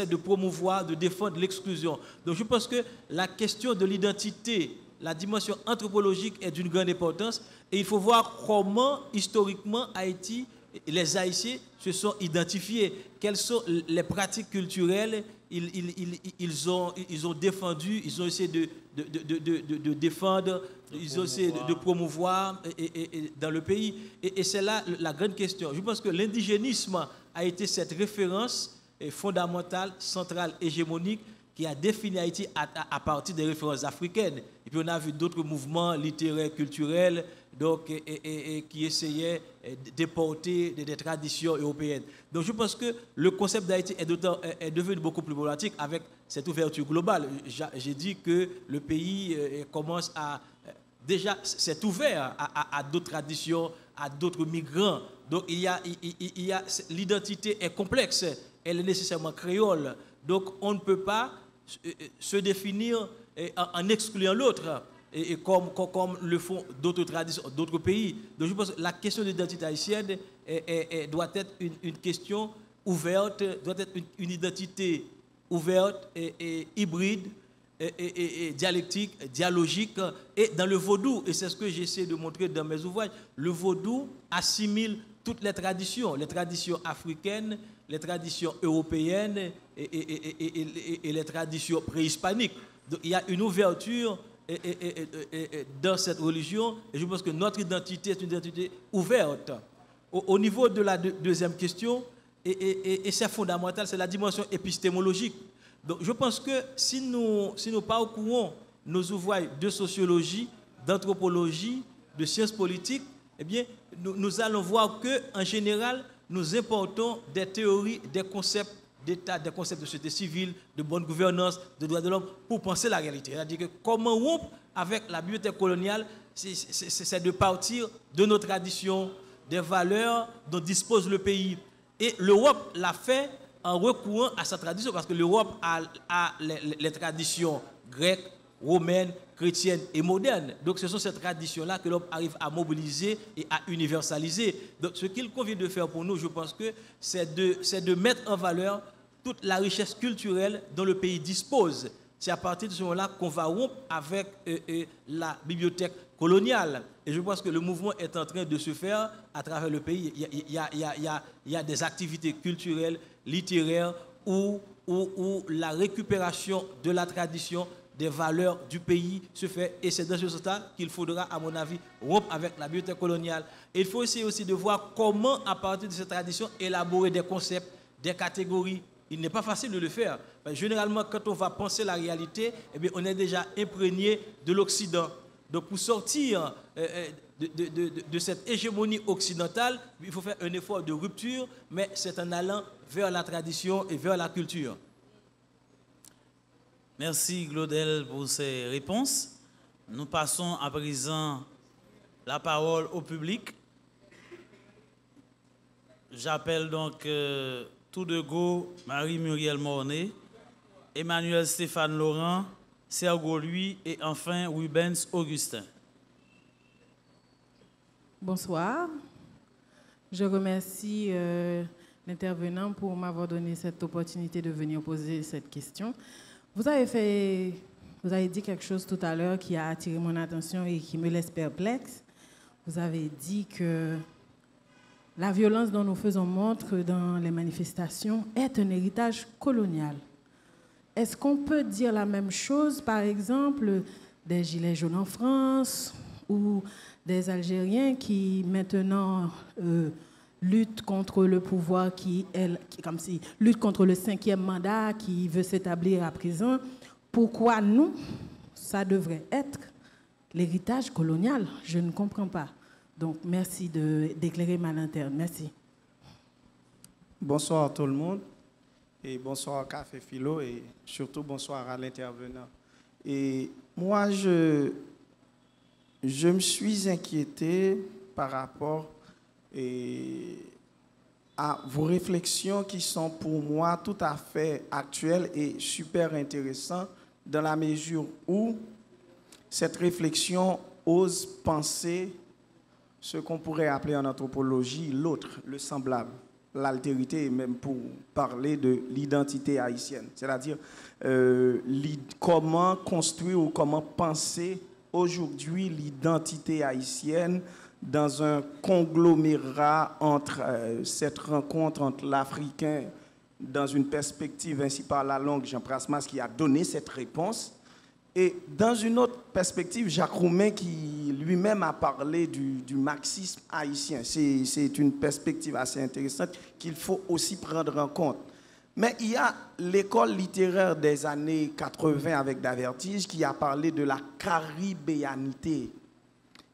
de promouvoir, de défendre l'exclusion. Donc je pense que la question de l'identité, la dimension anthropologique est d'une grande importance et il faut voir comment historiquement Haïti, les Haïtiens se sont identifiés, quelles sont les pratiques culturelles ils ont défendu, ils ont essayé de défendre, ils ont essayé de promouvoir dans le pays. Et c'est là la grande question. Je pense que l'indigénisme a été cette référence fondamentale, centrale, hégémonique qui a défini Haïti à partir des références africaines. Et puis on a vu d'autres mouvements littéraires, culturels, donc, qui essayaient d'importer des traditions européennes. Donc je pense que le concept d'Haïti est devenu beaucoup plus problématique avec cette ouverture globale. J'ai dit que le pays commence à... Déjà, s'est ouvert à d'autres traditions, à d'autres migrants. Donc l'identité est complexe, elle est nécessairement créole. Donc on ne peut pas se définir en excluant l'autre, et comme le font d'autres traditions, d'autres pays. Donc je pense que la question de l'identité haïtienne doit être une question ouverte, doit être une identité ouverte et hybride, et dialectique, dialogique, et dans le vaudou, et c'est ce que j'essaie de montrer dans mes ouvrages, le vaudou assimile toutes les traditions africaines, les traditions européennes et les traditions préhispaniques. Donc, il y a une ouverture dans cette religion, et je pense que notre identité est une identité ouverte. Au niveau de la deuxième question, et c'est fondamental, c'est la dimension épistémologique. Donc je pense que si nous parcourons nos ouvrages de sociologie, d'anthropologie, de sciences politiques, eh bien, nous allons voir qu'en général, nous importons des théories, des concepts d'État, des concepts de société civile, de bonne gouvernance, de droits de l'homme, pour penser la réalité. C'est-à-dire que comment rompre avec la bibliothèque coloniale, c'est de partir de nos traditions, des valeurs dont dispose le pays. Et l'Europe l'a fait en recourant à sa tradition, parce que l'Europe a les traditions grecques, romaines, chrétiennes et modernes. Donc ce sont ces traditions-là que l'Europe arrive à mobiliser et à universaliser. Donc ce qu'il convient de faire pour nous, je pense que c'est de mettre en valeur toute la richesse culturelle dont le pays dispose. C'est à partir de ce moment-là qu'on va rompre avec la bibliothèque coloniale. Et je pense que le mouvement est en train de se faire à travers le pays. Il y a des activités culturelles, littéraires, où la récupération de la tradition, des valeurs du pays se fait. Et c'est dans ce sens-là qu'il faudra, à mon avis, rompre avec la bibliothèque coloniale. Et il faut essayer aussi de voir comment, à partir de cette tradition, élaborer des concepts, des catégories. Il n'est pas facile de le faire. Généralement, quand on va penser la réalité, eh bien, on est déjà imprégné de l'Occident. Donc pour sortir de cette hégémonie occidentale, il faut faire un effort de rupture, mais c'est en allant vers la tradition et vers la culture. Merci Claudel pour ces réponses. Nous passons à présent la parole au public. J'appelle donc tout de go Marie-Muriel Mornay, Emmanuel Stéphane Laurent, Sergo Louis et enfin Rubens Augustin. Bonsoir. Je remercie l'intervenant pour m'avoir donné cette opportunité de venir poser cette question. Vous avez dit quelque chose tout à l'heure qui a attiré mon attention et qui me laisse perplexe. Vous avez dit que la violence dont nous faisons montre dans les manifestations est un héritage colonial. Est-ce qu'on peut dire la même chose, par exemple, des Gilets jaunes en France ou des Algériens qui maintenant luttent contre le pouvoir comme si lutte contre le 5e mandat qui veut s'établir à présent? Pourquoi nous, ça devrait être l'héritage colonial? Je ne comprends pas. Donc, merci d'éclairer ma lanterne. Merci. Bonsoir à tout le monde. Et bonsoir à Café Philo et surtout bonsoir à l'intervenant. Et moi, je me suis inquiété par rapport à vos réflexions qui sont pour moi tout à fait actuelles et super intéressantes dans la mesure où cette réflexion ose penser ce qu'on pourrait appeler en anthropologie l'autre, le semblable, l'altérité, et même pour parler de l'identité haïtienne. C'est-à-dire comment construire ou comment penser aujourd'hui l'identité haïtienne dans un conglomérat entre cette rencontre entre l'Africain dans une perspective ainsi par la langue Jean Prasmas qui a donné cette réponse. Et dans une autre perspective, Jacques Roumain qui lui-même a parlé du marxisme haïtien. C'est une perspective assez intéressante qu'il faut aussi prendre en compte. Mais il y a l'école littéraire des années 80 avec Davertige qui a parlé de la caribéanité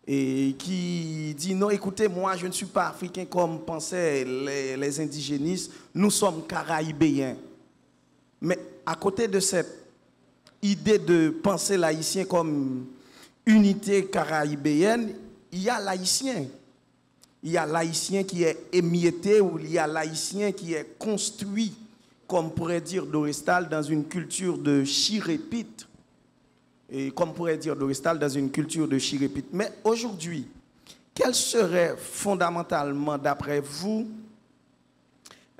et qui dit non, écoutez, moi je ne suis pas africain comme pensaient les indigénistes, nous sommes caraïbéens. Mais à côté de cette idée de penser l'haïtien comme unité caraïbéenne, il y a l'haïtien. Il y a l'haïtien qui est émietté ou il y a l'haïtien qui est construit, comme pourrait dire Dorestal, dans une culture de chirépite. Et comme pourrait dire Dorestal, dans une culture de chirépite. Mais aujourd'hui, quelles seraient fondamentalement, d'après vous,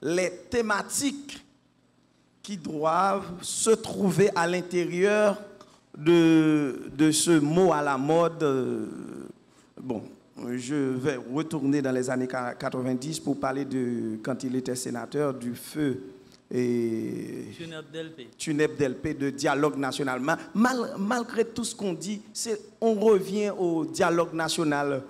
les thématiques qui doivent se trouver à l'intérieur de ce mot à la mode? Bon, je vais retourner dans les années 90 pour parler de, quand il était sénateur, du feu et Tuneb Delpé de dialogue national. Malgré tout ce qu'on dit, on revient au dialogue national,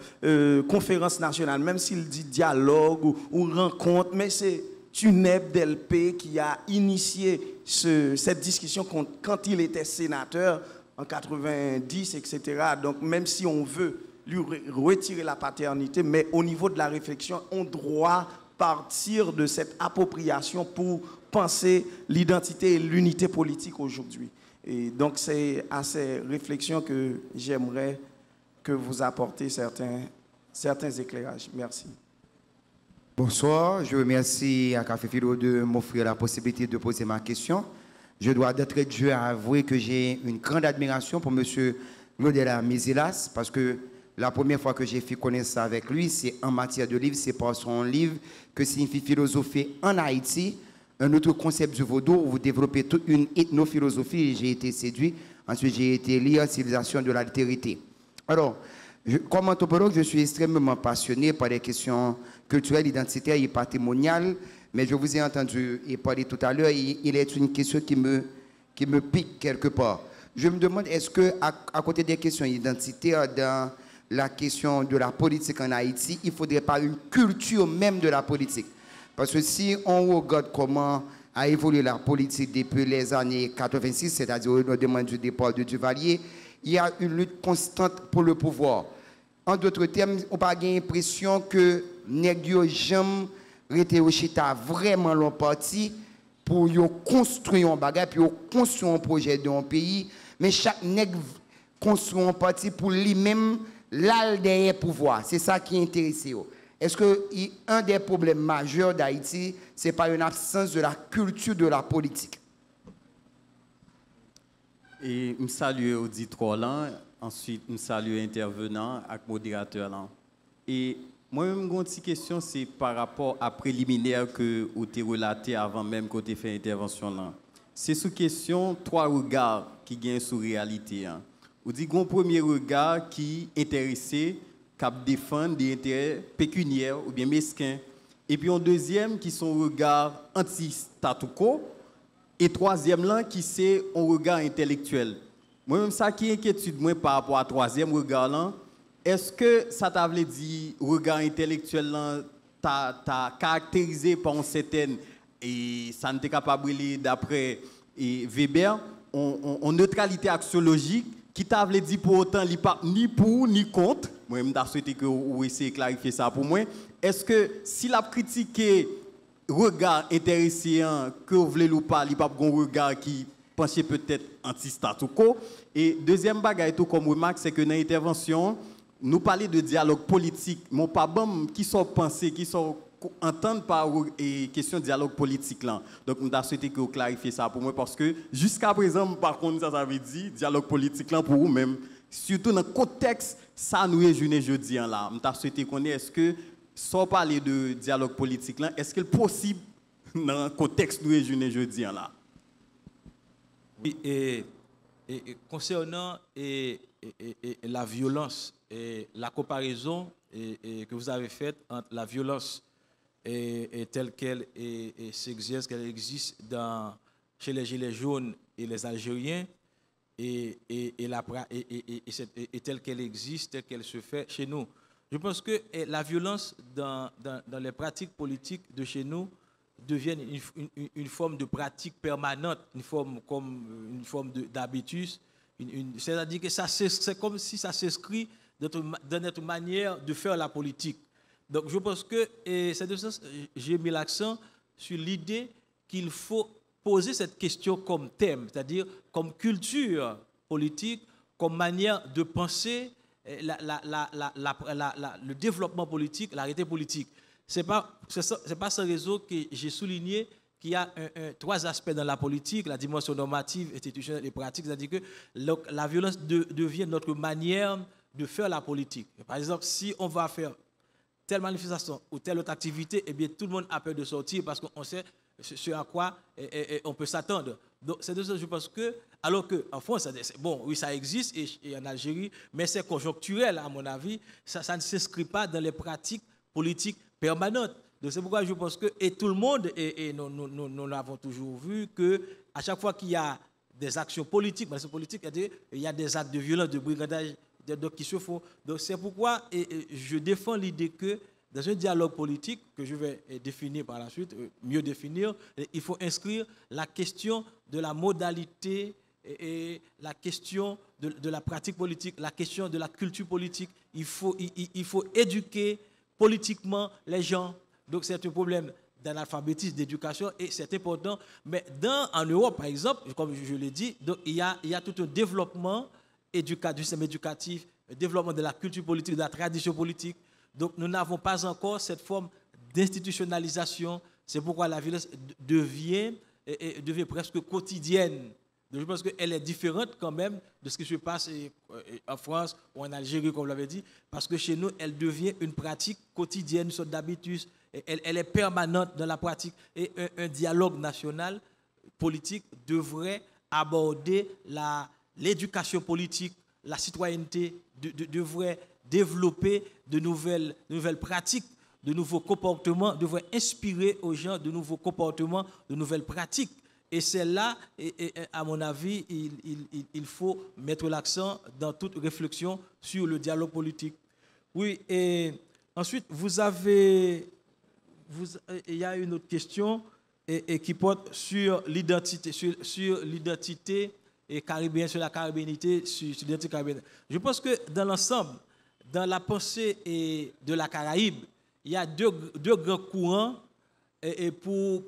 conférence nationale, même s'il dit dialogue ou rencontre, mais c'est Tuneb Delpé qui a initié cette discussion quand il était sénateur en 90, etc. Donc même si on veut lui retirer la paternité, mais au niveau de la réflexion, on doit partir de cette appropriation pour penser l'identité et l'unité politique aujourd'hui. Et donc c'est à ces réflexions que j'aimerais que vous apportez certains éclairages. Merci. Bonsoir, je remercie à Café Philo de m'offrir la possibilité de poser ma question. Je dois d'entrée de jeu avouer que j'ai une grande admiration pour M. Claudel Mézilas, parce que la première fois que j'ai fait connaissance avec lui, c'est en matière de livre, c'est par son livre que signifie philosophie en Haïti, un autre concept du vaudou où vous développez toute une ethnophilosophie. J'ai été séduit. Ensuite, j'ai été lire Civilisation de l'altérité. Alors, comme anthropologue, je suis extrêmement passionné par les questions culturelles, identitaires et patrimoniales, mais je vous ai entendu et parler tout à l'heure, il est une question qui me pique quelque part. Je me demande, est-ce qu'à côté des questions identitaires, dans la question de la politique en Haïti, il ne faudrait pas une culture même de la politique? Parce que si on regarde comment a évolué la politique depuis les années 86, c'est-à-dire au moment du départ de Duvalier, il y a une lutte constante pour le pouvoir. En d'autres termes, on n'a pas l'impression que nèg yo jamais rete au chita vraiment long parti pour construire un bagage, pour construire un projet d'un pays, mais chaque nèg construit un parti pour lui-même, là derrière pouvoir. C'est ça qui est intéressant. Est-ce que un des problèmes majeurs d'Haïti, c'est pas une absence de la culture de la politique? Et je salue l'auditoire là, ensuite je salue l'intervenant et le modérateur là. Et moi-même, une petite question, c'est par rapport à préliminaire que vous avez relaté avant même que vous avez fait l'intervention là. C'est sous question trois regards qui gagnent sur la réalité. Hein. Vous dites un premier regard qui est intéressé, qui défend des intérêts pécuniaires ou bien mesquins. Et puis un deuxième qui sont un regard anti-statu quo. Et troisième là qui c'est un regard intellectuel. Moi-même, ça qui inquiétude moi par rapport à troisième regard là, est-ce que ça t'a voulu dire regard intellectuel là t'a caractérisé par une certaine et ça n'était capable d'après Weber en neutralité axiologique qui t'a voulu dire pour autant ni pour ni contre. Moi-même, j'ai souhaité que vous essayiez de clarifier ça pour moi. Est-ce que si la critiqué regard intéressant que vous voulez ou pas, il n'y a pas un regard qui pensait peut-être anti-statu quo. Et deuxième bagaille tout comme remarque, c'est que dans l'intervention, nous parlons de dialogue politique, mais pas bon qui sont pensés, qui sont entendus par question de dialogue politique là. Donc nous avons souhaité que vous clarifiez ça pour moi parce que jusqu'à présent, par contre, ça veut dire dialogue politique là pour vous-même, surtout dans le contexte ça nous réunit jeudi là. Nous avons souhaité qu'on ait est-ce que sans parler de dialogue politique là, est-ce que c'est possible dans le contexte nous réunir jeudi là? Oui, et concernant la violence et la comparaison que vous avez faite entre la violence telle qu'elle s'exerce, qu'elle existe chez les Gilets jaunes et les Algériens et telle qu'elle existe, telle qu'elle se fait chez nous. Je pense que la violence dans les pratiques politiques de chez nous devient une forme de pratique permanente, une forme d'habitus. C'est-à-dire que c'est comme si ça s'inscrit dans notre manière de faire la politique. Donc je pense que, c'est de ce sens, j'ai mis l'accent sur l'idée qu'il faut poser cette question comme thème, c'est-à-dire comme culture politique, comme manière de penser le développement politique, l'arrêté politique. Ce n'est pas sans raison que j'ai souligné qu'il y a trois aspects dans la politique, la dimension normative, institutionnelle et pratique, c'est-à-dire que la violence devient notre manière de faire la politique. Par exemple, si on va faire telle manifestation ou telle autre activité, eh bien, tout le monde a peur de sortir parce qu'on sait ce à quoi on peut s'attendre. Donc, c'est de ça que je pense que, alors qu'en France, bon, oui, ça existe et en Algérie, mais c'est conjoncturel, à mon avis, ça ne s'inscrit pas dans les pratiques politiques permanentes. Donc, c'est pourquoi je pense que, et tout le monde, et nous l'avons toujours vu, qu'à chaque fois qu'il y a des actions politiques, il y a des actes de violence, de brigandage qui se font. Donc, c'est pourquoi je défends l'idée que, dans un dialogue politique que je vais définir par la suite, mieux définir, il faut inscrire la question de la modalité et la question de la pratique politique, la question de la culture politique. Il faut éduquer politiquement les gens. Donc c'est un problème d'analphabétisme, d'éducation et c'est important. Mais en Europe, par exemple, comme je l'ai dit, donc, il y a tout un développement du système éducatif, un développement de la culture politique, de la tradition politique. Donc nous n'avons pas encore cette forme d'institutionnalisation. C'est pourquoi la violence devient presque quotidienne. Donc je pense qu'elle est différente quand même de ce qui se passe en France ou en Algérie, comme vous l'avez dit, parce que chez nous, elle devient une pratique quotidienne, une sorte d'habitus. Elle est permanente dans la pratique. Et un dialogue national politique devrait aborder l'éducation politique, la citoyenneté, devrait développer de nouvelles pratiques, de nouveaux comportements, devrait inspirer aux gens de nouveaux comportements, de nouvelles pratiques. Et c'est là, à mon avis, il faut mettre l'accent dans toute réflexion sur le dialogue politique. Oui, et ensuite, il y a une autre question qui porte sur l'identité, sur l'identité et caribéen sur la caribénité, sur l'identité caribéenne. Je pense que dans l'ensemble, dans la pensée de la Caraïbe, il y a deux grands courants et pour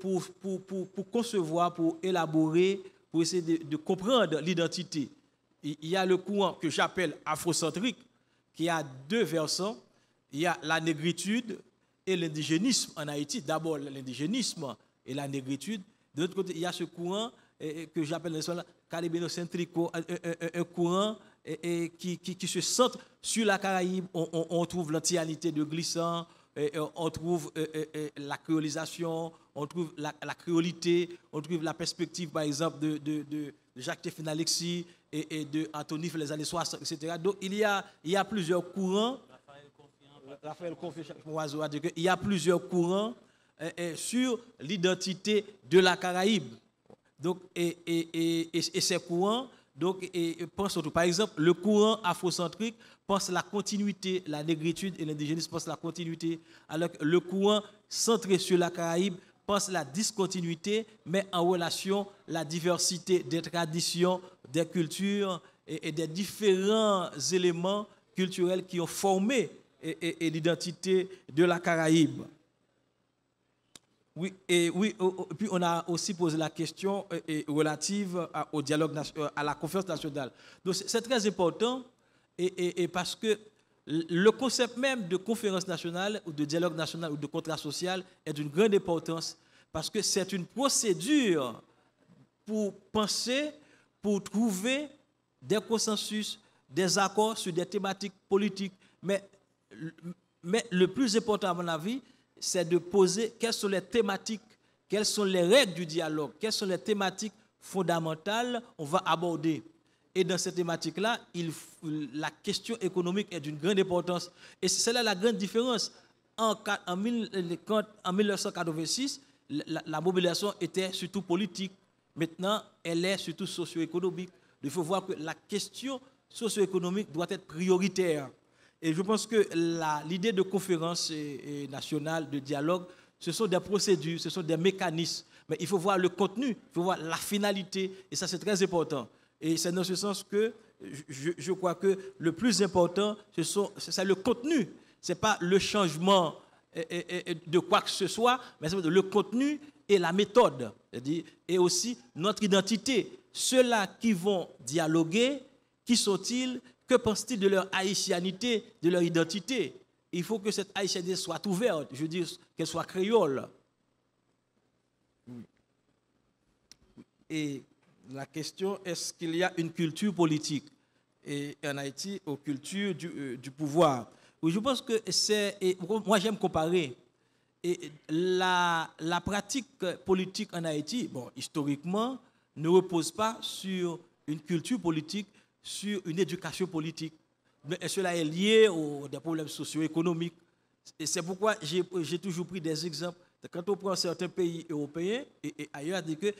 concevoir, pour élaborer, pour essayer de comprendre l'identité. Il y a le courant que j'appelle afrocentrique, qui a deux versants. Il y a la négritude et l'indigénisme en Haïti. D'abord l'indigénisme et la négritude. De l'autre côté, il y a ce courant que j'appelle caribénocentrique, un courant qui se centre sur la Caraïbe. On trouve l'antialité de Glissant, on trouve la créolisation, on trouve la créolité, on trouve la perspective, par exemple, de Jacques Théophile Alexis et de Anthony les années 60, etc. Donc, il y a plusieurs courants. Raphaël Confiant, il y a plusieurs courants sur l'identité de la Caraïbe. Donc, et ces courants, pensent surtout, par exemple, le courant afrocentrique pense la continuité, la négritude et l'indigénisme pense la continuité, alors que le courant centré sur la Caraïbe pense la discontinuité, mais en relation la diversité des traditions, des cultures et des différents éléments culturels qui ont formé l'identité de la Caraïbe. Oui, puis on a aussi posé la question relative au dialogue, à la conférence nationale. Donc c'est très important et parce que le concept même de conférence nationale ou de dialogue national ou de contrat social est d'une grande importance parce que c'est une procédure pour penser, pour trouver des consensus, des accords sur des thématiques politiques. Mais le plus important à mon avis, c'est de poser quelles sont les thématiques, quelles sont les règles du dialogue, quelles sont les thématiques fondamentales qu'on va aborder. Et dans ces thématiques-là, la question économique est d'une grande importance. Et c'est là la grande différence. En 1986, la mobilisation était surtout politique. Maintenant, elle est surtout socio-économique. Il faut voir que la question socio-économique doit être prioritaire. Et je pense que l'idée de conférence nationale, de dialogue, ce sont des procédures, ce sont des mécanismes. Mais il faut voir le contenu, il faut voir la finalité. Et ça, c'est très important. Et c'est dans ce sens que je crois que le plus important, c'est le contenu. Ce n'est pas le changement de quoi que ce soit, mais c'est le contenu et la méthode. Et aussi notre identité. Ceux-là qui vont dialoguer, qui sont-ils? Que pensent-ils de leur haïtianité, de leur identité? Il faut que cette haïtianité soit ouverte, je veux dire qu'elle soit créole. Et la question, est-ce qu'il y a une culture politique et en Haïti aux cultures du pouvoir? Oui, je pense que c'est... Moi, j'aime comparer. Et la pratique politique en Haïti, bon, historiquement, ne repose pas sur une culture politique, sur une éducation politique. Mais cela est lié aux des problèmes socio-économiques. Et c'est pourquoi j'ai toujours pris des exemples. Quand on prend certains pays européens et ailleurs, dit que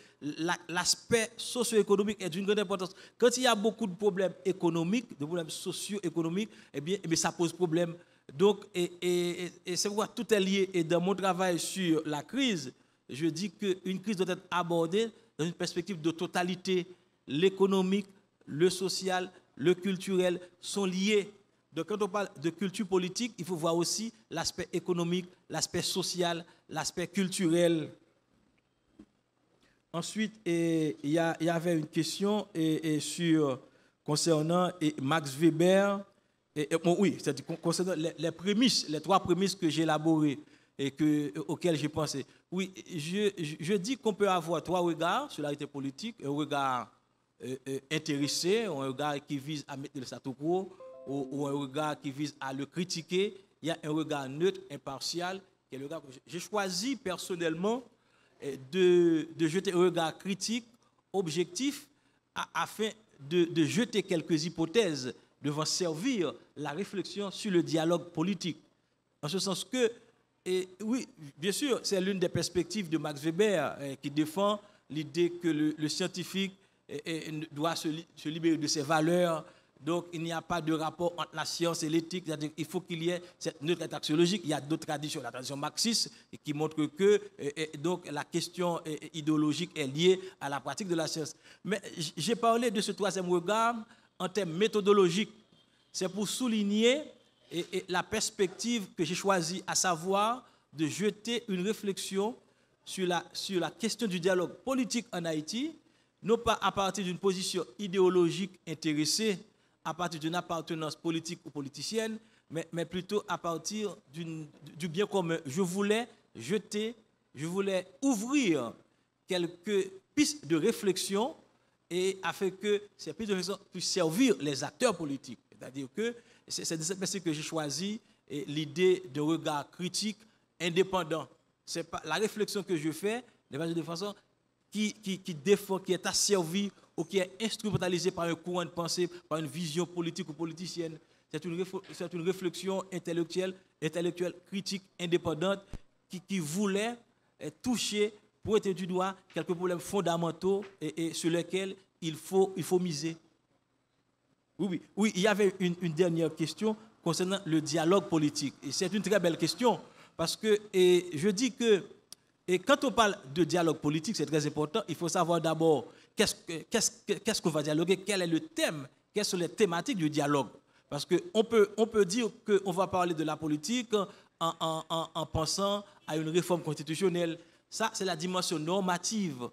l'aspect socio-économique est d'une grande importance. Quand il y a beaucoup de problèmes économiques, de problèmes socio-économiques, eh bien, ça pose problème. Donc, et c'est pourquoi tout est lié. Et dans mon travail sur la crise, je dis qu'une crise doit être abordée dans une perspective de totalité. L'économique, le social, le culturel sont liés. Donc quand on parle de culture politique, il faut voir aussi l'aspect économique, l'aspect social, l'aspect culturel. Ensuite, il y avait une question concernant Max Weber. Oui, c'est concernant les prémices, les trois prémices que j'ai élaborées et auxquelles j'ai pensé. Oui, je dis qu'on peut avoir trois regards sur la réalité politique. Un regard intéressé, un regard qui vise à mettre le statu quo, ou un regard qui vise à le critiquer. Il y a un regard neutre, impartial. Qui est le regard que j'ai choisi personnellement de jeter un regard critique, objectif, afin de jeter quelques hypothèses devant servir la réflexion sur le dialogue politique. En ce sens que, oui, bien sûr, c'est l'une des perspectives de Max Weber qui défend l'idée que le scientifique doit se libérer de ses valeurs, Donc, il n'y a pas de rapport entre la science et l'éthique. C'est-à-dire qu'il faut qu'il y ait cette neutralité axiologique. Il y a d'autres traditions, la tradition marxiste, qui montre que donc, la question idéologique est liée à la pratique de la science. Mais j'ai parlé de ce troisième regard en termes méthodologiques. C'est pour souligner la perspective que j'ai choisie, à savoir de jeter une réflexion sur la question du dialogue politique en Haïti, non pas à partir d'une position idéologique intéressée, à partir d'une appartenance politique ou politicienne, mais plutôt à partir du bien commun. Je voulais ouvrir quelques pistes de réflexion et afin que ces pistes de réflexion puissent servir les acteurs politiques. C'est-à-dire que c'est de cette perspective que j'ai choisi l'idée de regard critique indépendant. C'est pas la réflexion que je fais, de façon qui défend, qui est asservie ou qui est instrumentalisée par un courant de pensée, par une vision politique ou politicienne. C'est une réflexion intellectuelle, critique, indépendante, qui voulait toucher, pointer du doigt quelques problèmes fondamentaux et sur lesquels il faut miser. Oui, il y avait une dernière question concernant le dialogue politique. Et c'est une très belle question, parce que je dis que quand on parle de dialogue politique, c'est très important, il faut savoir d'abord qu'est-ce qu'on va dialoguer, quel est le thème, quelles sont les thématiques du dialogue. Parce qu'on peut dire qu'on va parler de la politique en pensant à une réforme constitutionnelle. Ça, c'est la dimension normative,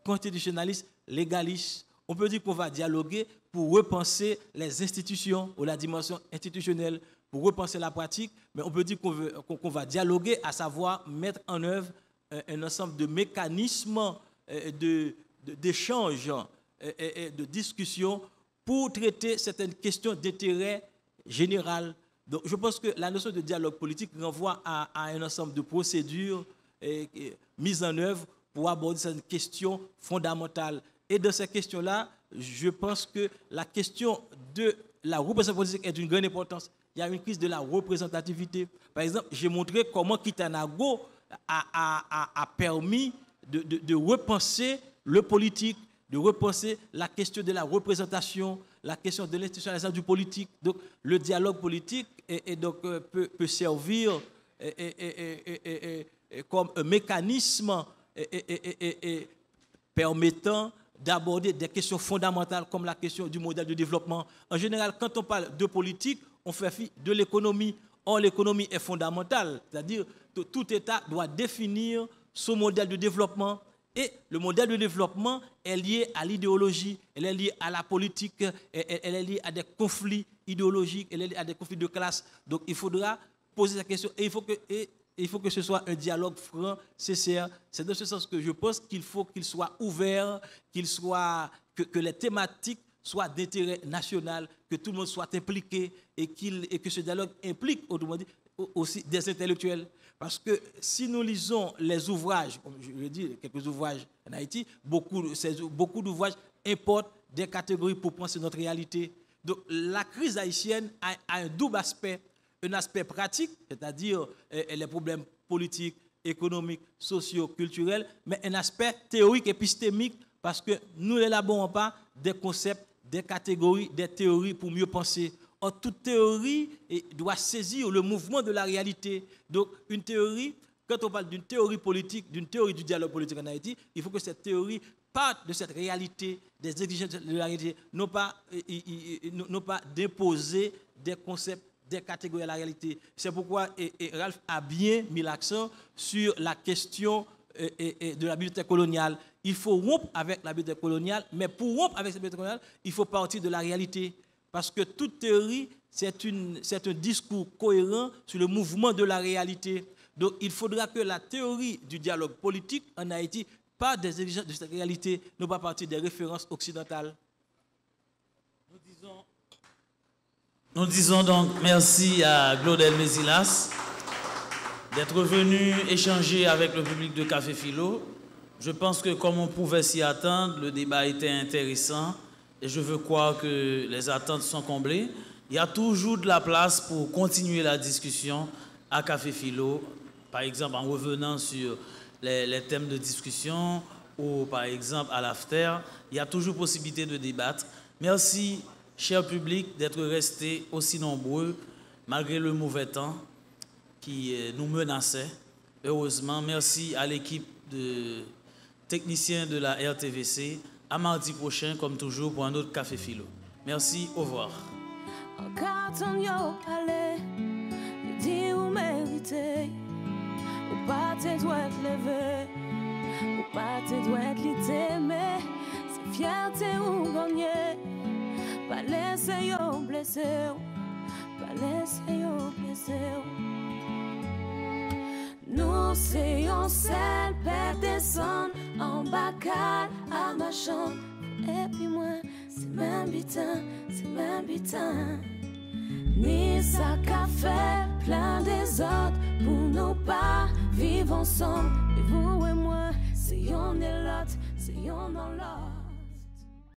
constitutionnaliste, légaliste. On peut dire qu'on va dialoguer pour repenser les institutions ou la dimension institutionnelle, pour repenser la pratique, mais on peut dire qu'on va dialoguer, à savoir mettre en œuvre un ensemble de mécanismes d'échange et de discussion pour traiter certaines questions d'intérêt général. Donc, je pense que la notion de dialogue politique renvoie à un ensemble de procédures mises en œuvre pour aborder certaines questions fondamentales. Et dans ces questions-là, je pense que la question de la représentation politique est d'une grande importance. Il y a une crise de la représentativité. Par exemple, j'ai montré comment Kitanago a permis de repenser le politique, de repenser la question de la représentation, la question de l'institutionnalisation du politique. Donc, le dialogue politique peut servir comme un mécanisme permettant d'aborder des questions fondamentales comme la question du modèle de développement. En général, quand on parle de politique, on fait fi de l'économie. Or, l'économie est fondamentale, c'est-à-dire que tout État doit définir son modèle de développement. Et le modèle de développement est lié à l'idéologie, elle est liée à la politique, elle est liée à des conflits idéologiques, elle est liée à des conflits de classe. Donc, il faudra poser la question et il faut que ce soit un dialogue franc, sincère. C'est dans ce sens que je pense qu'il faut qu'il soit ouvert, que les thématiques soient d'intérêt national, que tout le monde soit impliqué et que ce dialogue implique, autrement dit, aussi des intellectuels. Parce que si nous lisons les ouvrages, comme je l'ai dit, quelques ouvrages en Haïti, beaucoup d'ouvrages importent des catégories pour penser notre réalité. Donc la crise haïtienne a un double aspect. Un aspect pratique, c'est-à-dire les problèmes politiques, économiques, sociaux, culturels, mais un aspect théorique, épistémique, parce que nous n'élaborons pas des concepts, des catégories, des théories pour mieux penser. Or, toute théorie doit saisir le mouvement de la réalité. Donc, une théorie, quand on parle d'une théorie politique, d'une théorie du dialogue politique en Haïti, il faut que cette théorie parte de cette réalité, des exigences de la réalité, non pas d'imposer des concepts, des catégories à la réalité. C'est pourquoi Ralph a bien mis l'accent sur la question de la bibliothèque coloniale. Il faut rompre avec la bibliothèque coloniale, mais pour rompre avec cette bibliothèque coloniale, il faut partir de la réalité. Parce que toute théorie, c'est un discours cohérent sur le mouvement de la réalité. Donc il faudra que la théorie du dialogue politique en Haïti parte des exigences de cette réalité, ne pas partir des références occidentales. Nous disons donc merci à Claudel Mézilas d'être venu échanger avec le public de Café Philo. Je pense que comme on pouvait s'y attendre, le débat était intéressant et je veux croire que les attentes sont comblées. Il y a toujours de la place pour continuer la discussion à Café Philo, par exemple en revenant sur les thèmes de discussion ou par exemple à l'after. Il y a toujours possibilité de débattre. Merci cher public, d'être restés aussi nombreux malgré le mauvais temps qui nous menaçait. Heureusement, merci à l'équipe de techniciens de la RTVC. À mardi prochain, comme toujours, pour un autre Café Philo. Merci, au revoir. Ou pas te doit te lever, ou pas te doit te mais c'est fierté ou gagner. Pas laisser yo blesser, pas laisser yo blesser. Nous c'est un seul père descend en bacale à ma chambre. Et puis moi, c'est même bitin, c'est même bitin. Ni ça qu'a fait plein des autres pour nous pas vivre ensemble. Et vous et moi, c'est y'en est l'autre, c'est y'en dans l'autre.